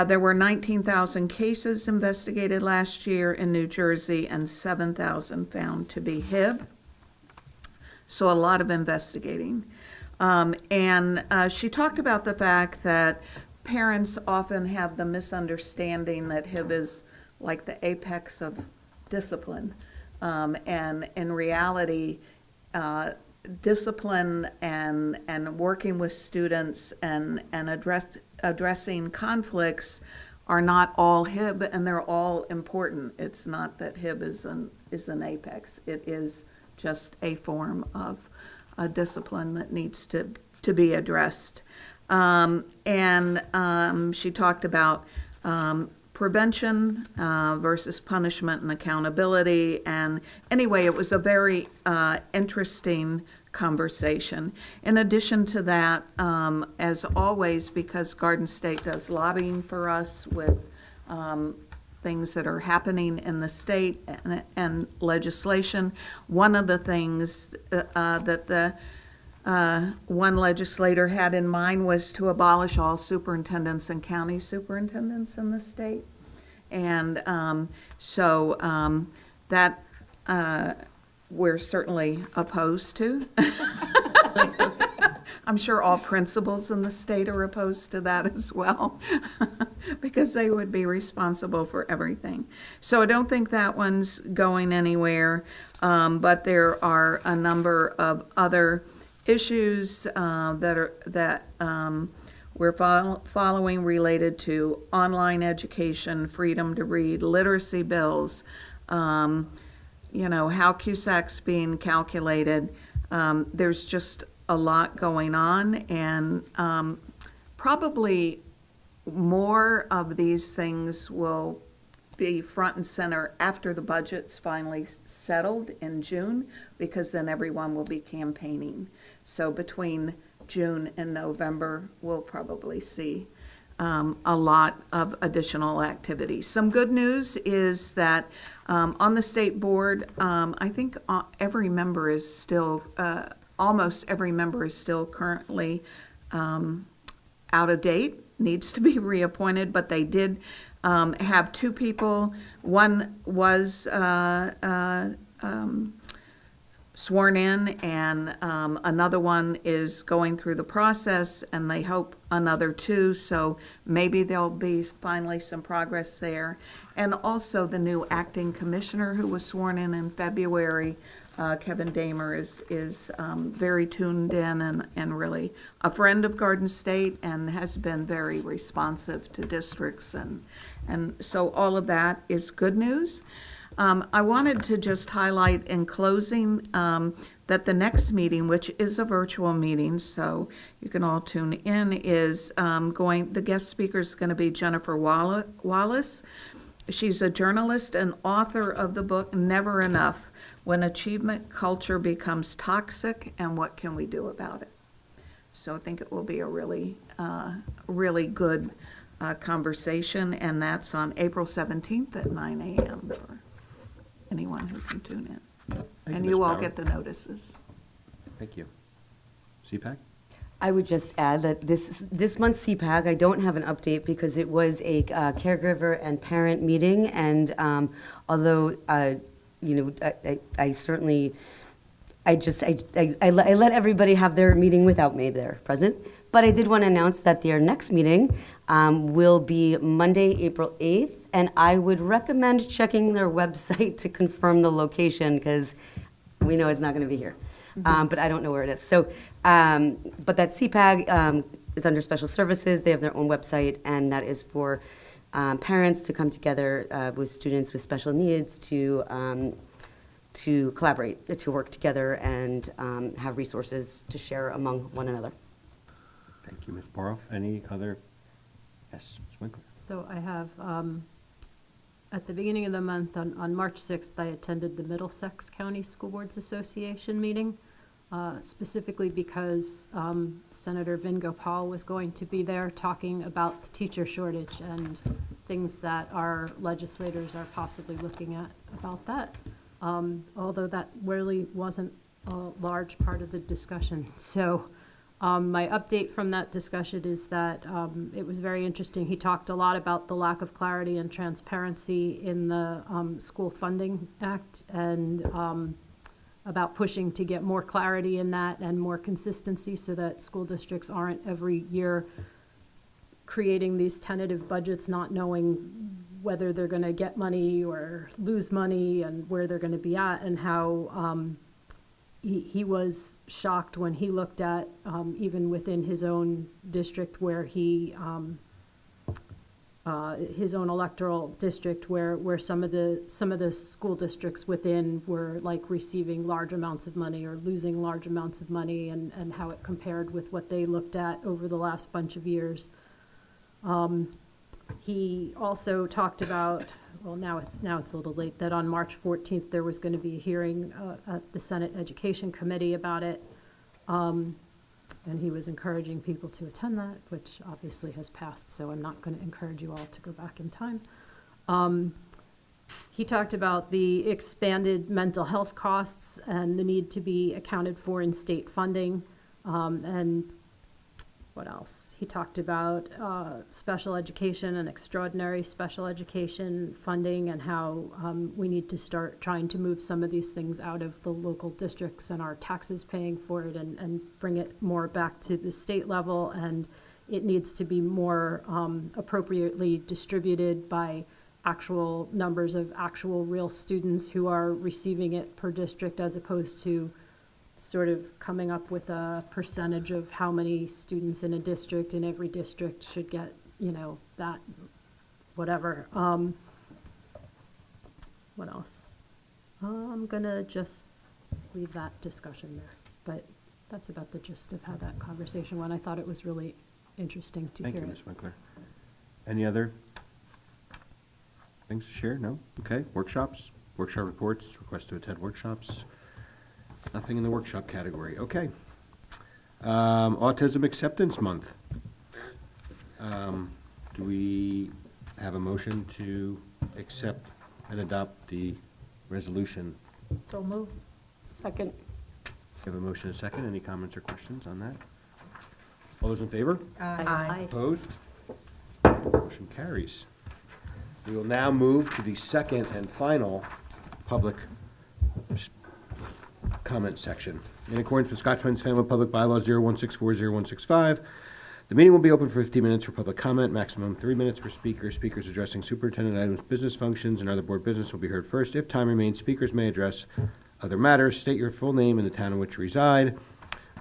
There were 19,000 cases investigated last year in New Jersey and 7,000 found to be HIB. So a lot of investigating. She talked about the fact that parents often have the misunderstanding that HIB is like the apex of discipline. And in reality, discipline and working with students and addressing conflicts are not all HIB, and they're all important. It's not that HIB is an apex. It is just a form of a discipline that needs to be addressed. She talked about prevention versus punishment and accountability. And anyway, it was a very interesting conversation. In addition to that, as always, because Garden State does lobbying for us with things that are happening in the state and legislation, one of the things that the one legislator had in mind was to abolish all superintendents and county superintendents in the state. And that we're certainly opposed to. I'm sure all principals in the state are opposed to that as well, because they would be responsible for everything. So I don't think that one's going anywhere, but there are a number of other issues that we're following related to online education, freedom to read, literacy bills, how CUSAC's being calculated. There's just a lot going on, and probably more of these things will be front and center after the budget's finally settled in June, because then everyone will be campaigning. So between June and November, we'll probably see a lot of additional activities. Some good news is that on the state board, I think every member is still, almost every member is still currently out of date, needs to be reappointed, but they did have two people. One was sworn in, and another one is going through the process, and they hope another two, so maybe there'll be finally some progress there. And also the new acting commissioner who was sworn in February, Kevin Damer, is very tuned in and really a friend of Garden State, and has been very responsive to districts, and so all of that is good news. I wanted to just highlight in closing that the next meeting, which is a virtual meeting, so you can all tune in, is the guest speaker is going to be Jennifer Wallace. She's a journalist and author of the book Never Enough: When Achievement Culture Becomes Toxic and What Can We Do About It? So I think it will be a really, really good conversation, and that's on April 17th at 9 a.m. for anyone who can tune in. And you all get the notices. Thank you. CPAC? I would just add that this month's CPAC, I don't have an update because it was a caregiver and parent meeting, and although I certainly I let everybody have their meeting without me there present. But I did want to announce that their next meeting will be Monday, April 8th, and I would recommend checking their website to confirm the location, because we know it's not going to be here. But I don't know where it is. So, but that CPAG is under special services. They have their own website, and that is for parents to come together with students with special needs to collaborate, to work together, and have resources to share among one another. Thank you, Ms. Boroff. Any other? Yes, Ms. Winkler. So I have, at the beginning of the month, on March 6th, I attended the Middlesex County School Boards Association meeting, specifically because Senator Vin Gopal was going to be there talking about the teacher shortage and things that our legislators are possibly looking at about that, although that really wasn't a large part of the discussion. So my update from that discussion is that it was very interesting. He talked a lot about the lack of clarity and transparency in the School Funding Act, and about pushing to get more clarity in that and more consistency so that school districts aren't every year creating these tentative budgets, not knowing whether they're going to get money or lose money and where they're going to be at, and how he was shocked when he looked at, even within his own district where he, his own electoral district, where some of the school districts within were like receiving large amounts of money or losing large amounts of money, and how it compared with what they looked at over the last bunch of years. He also talked about, well, now it's a little late, that on March 14th, there was going to be a hearing at the Senate Education Committee about it. And he was encouraging people to attend that, which obviously has passed, so I'm not going to encourage you all to go back in time. He talked about the expanded mental health costs and the need to be accounted for in state funding. And what else? He talked about special education and extraordinary special education funding and how we need to start trying to move some of these things out of the local districts and our taxes paying for it and bring it more back to the state level. And it needs to be more appropriately distributed by actual numbers of actual real students who are receiving it per district, as opposed to sort of coming up with a percentage of how many students in a district, in every district should get, that, whatever. What else? I'm gonna just leave that discussion there, but that's about the gist of how that conversation went. I thought it was really interesting to hear it. Thank you, Ms. Winkler. Any other things to share? No? Okay. Workshops, workshop reports, request to attend workshops. Nothing in the workshop category. Okay. Autism Acceptance Month. Do we have a motion to accept and adopt the resolution? So move. Second. We have a motion and a second. Any comments or questions on that? All those in favor? Aye. Opposed? Motion carries. We will now move to the second and final public comment section. In accordance with Scotch-Friends Family Public Bylaws 01640165, the meeting will be open for 15 minutes for public comment, maximum 3 minutes per speaker. Speakers addressing superintendent items, business functions, and other board business will be heard first. If time remains, speakers may address other matters. State your full name and the town in which you reside.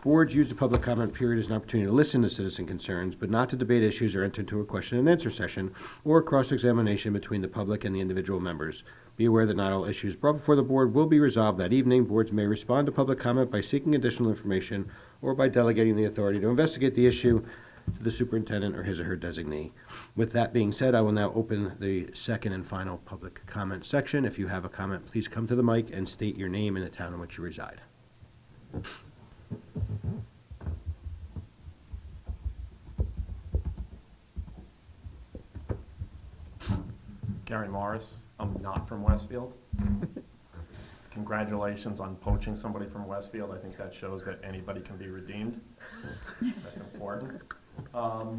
Boards use the public comment period as an opportunity to listen to citizen concerns, but not to debate issues or enter into a question and answer session or cross-examination between the public and the individual members. Be aware that not all issues brought before the board will be resolved that evening. Boards may respond to public comment by seeking additional information or by delegating the authority to investigate the issue to the superintendent or his or her designee. With that being said, I will now open the second and final public comment section. If you have a comment, please come to the mic and state your name and the town in which you reside. Gary Morris. I'm not from Westfield. Congratulations on poaching somebody from Westfield. I think that shows that anybody can be redeemed. That's important. All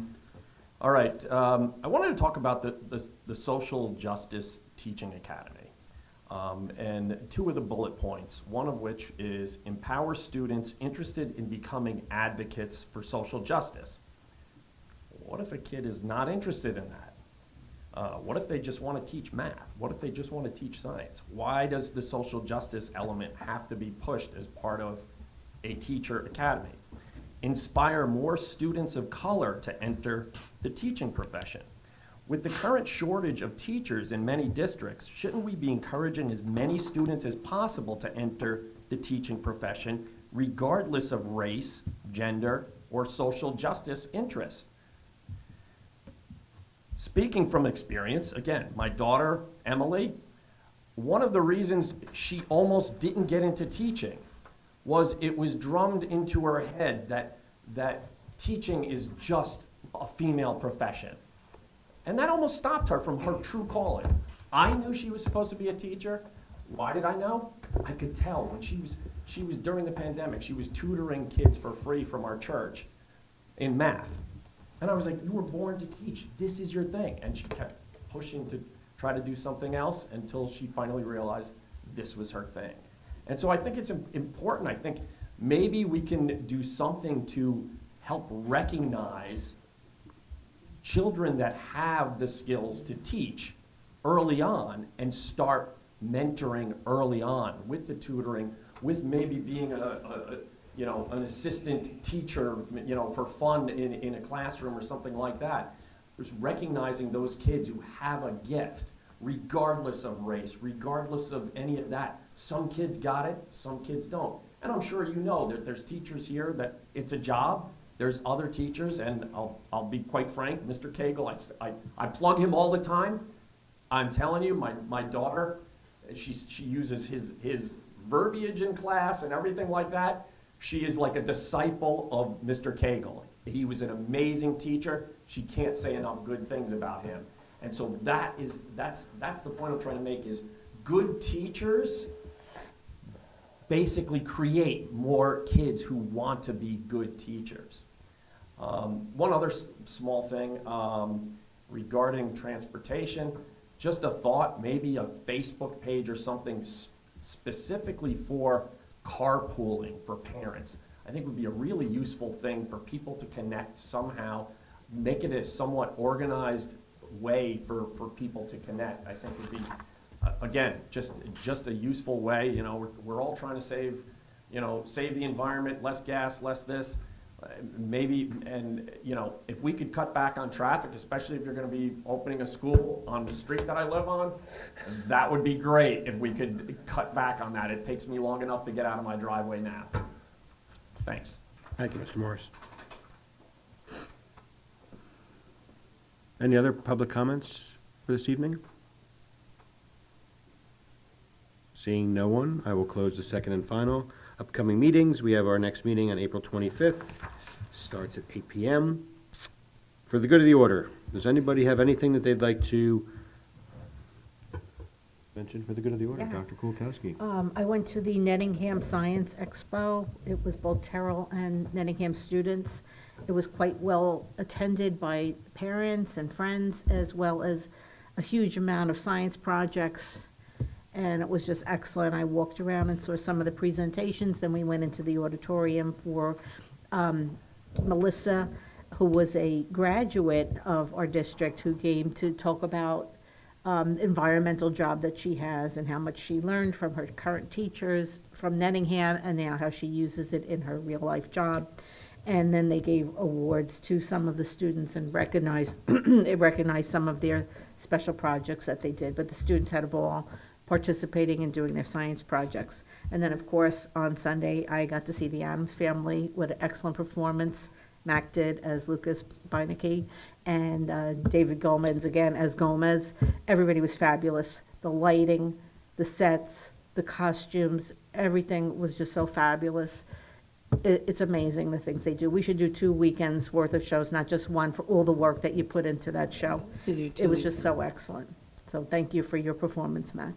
right. I wanted to talk about the Social Justice Teaching Academy. And two of the bullet points, one of which is empower students interested in becoming advocates for social justice. What if a kid is not interested in that? What if they just want to teach math? What if they just want to teach science? Why does the social justice element have to be pushed as part of a teacher academy? Inspire more students of color to enter the teaching profession. With the current shortage of teachers in many districts, shouldn't we be encouraging as many students as possible to enter the teaching profession, regardless of race, gender, or social justice interests? Speaking from experience, again, my daughter, Emily, one of the reasons she almost didn't get into teaching was it was drummed into her head that teaching is just a female profession. And that almost stopped her from her true calling. I knew she was supposed to be a teacher. Why did I know? I could tell when she was during the pandemic, she was tutoring kids for free from our church in math. And I was like, you were born to teach. This is your thing. And she kept pushing to try to do something else until she finally realized this was her thing. And so I think it's important. I think maybe we can do something to help recognize children that have the skills to teach early on and start mentoring early on with the tutoring, with maybe being an assistant teacher, for fun in a classroom or something like that. Just recognizing those kids who have a gift, regardless of race, regardless of any of that. Some kids got it, some kids don't. And I'm sure you know that there's teachers here that it's a job, There's other teachers, and I'll be quite frank, Mr. Cagle, I plug him all the time. I'm telling you, my daughter, she uses his verbiage in class and everything like that. She is like a disciple of Mr. Cagle. He was an amazing teacher. She can't say enough good things about him. And so that's the point I'm trying to make is good teachers basically create more kids who want to be good teachers. One other small thing regarding transportation, just a thought, maybe a Facebook page or something specifically for carpooling for parents. I think would be a really useful thing for people to connect somehow, make it a somewhat organized way for people to connect. I think would be, again, just a useful way. You know, we're all trying to save the environment, less gas, less this. Maybe, and you know, if we could cut back on traffic, especially if you're going to be opening a school on the street that I live on, that would be great if we could cut back on that. It takes me long enough to get out of my driveway now. Thanks. Thank you, Mr. Morris. Any other public comments for this evening? Seeing no one, I will close the second and final. Upcoming meetings, we have our next meeting on April 25th, starts at 8 p.m. For the good of the order, does anybody have anything that they'd like to mention for the good of the order? Yeah. Dr. Kulkowski. I went to the Nettingham Science Expo. It was both Terrell and Nettingham students. It was quite well attended by parents and friends, as well as a huge amount of science projects. And it was just excellent. I walked around and saw some of the presentations. Then we went into the auditorium for Melissa, who was a graduate of our district, who came to talk about environmental job that she has and how much she learned from her current teachers from Nettingham, and now how she uses it in her real life job. And then they gave awards to some of the students and recognized some of their special projects that they did. But the students had a ball participating and doing their science projects. And then, of course, on Sunday, I got to see the Addams Family with an excellent performance. Mac did as Lucas Beinecke, and David Gomez again as Gomez. Everybody was fabulous. The lighting, the sets, the costumes, everything was just so fabulous. It's amazing the things they do. We should do 2 weekends worth of shows, not just one, for all the work that you put into that show. It was just so excellent. So thank you for your performance, Mac.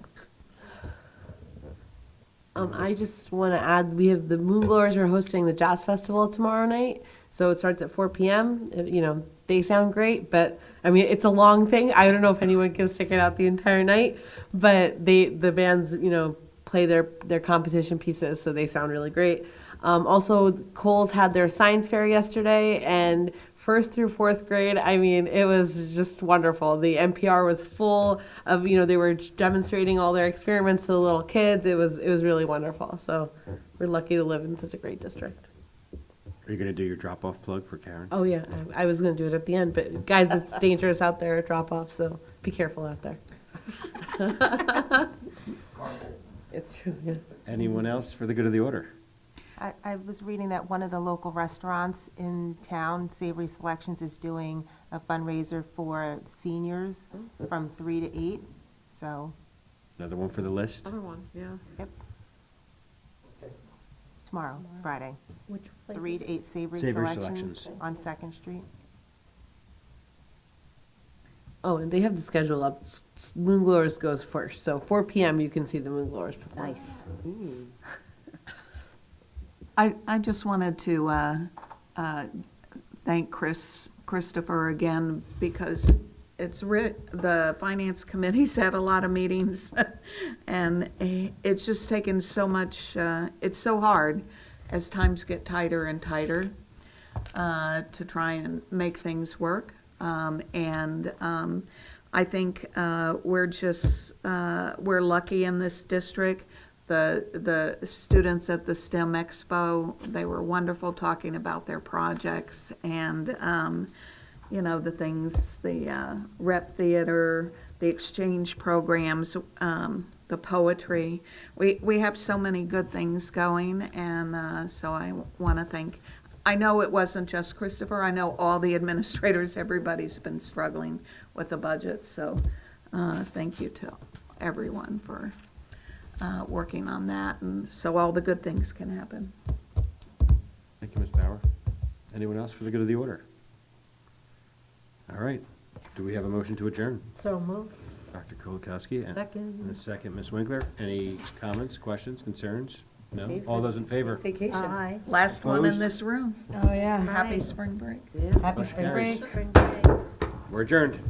I just want to add, we have the Moonglowers are hosting the Jazz Festival tomorrow night. So it starts at 4 p.m. You know, they sound great, but I mean, it's a long thing. I don't know if anyone can stick it out the entire night, but the bands, you know, play their competition pieces, so they sound really great. Also, Coles had their science fair yesterday, and 1st through 4th grade, I mean, it was just wonderful. The NPR was full of, you know, they were demonstrating all their experiments to the little kids. It was really wonderful. So we're lucky to live in such a great district. Are you going to do your drop-off plug for Karen? Oh, yeah, I was going to do it at the end, but guys, it's dangerous out there at drop-off, so be careful out there. It's true, yeah. Anyone else for the good of the order? I was reading that one of the local restaurants in town, Savory Selections, is doing a fundraiser for seniors from 3 to 8, so. Another one for the list? Other one, yeah. Yep. Tomorrow, Friday. Which place 3 is to 8 Savory Savory Selections Selections. on 2nd Street. Oh, and they have the schedule up. Moonglowers goes first, so 4 p.m. you can see the Moonglowers perform. Nice. I just wanted to thank Christopher again, because the Finance Committee's had a lot of meetings, and it's just taken so much, it's so hard as times get tighter and tighter to try and make things work. I think we're lucky in this district. The students at the STEM Expo, they were wonderful talking about their projects and, you know, the things, the rep theater, the exchange programs, the poetry. We have so many good things going, and so I want to thank I know it wasn't just Christopher. I know all the administrators, everybody's been struggling with the budget. So thank you to everyone for working on that, and so all the good things can happen. Thank you, Ms. Bauer. Anyone else for the good of the order? All right. Do we have a motion to adjourn? So moved. Dr. Kulikowski. And Second. a second, Ms. Winkler. Any comments, questions, concerns? No? Safe All those in favor? Vacation. Aye. Last one in Opposed? this room. Oh, yeah. Happy spring break. Happy Motion spring carries. break. We're adjourned.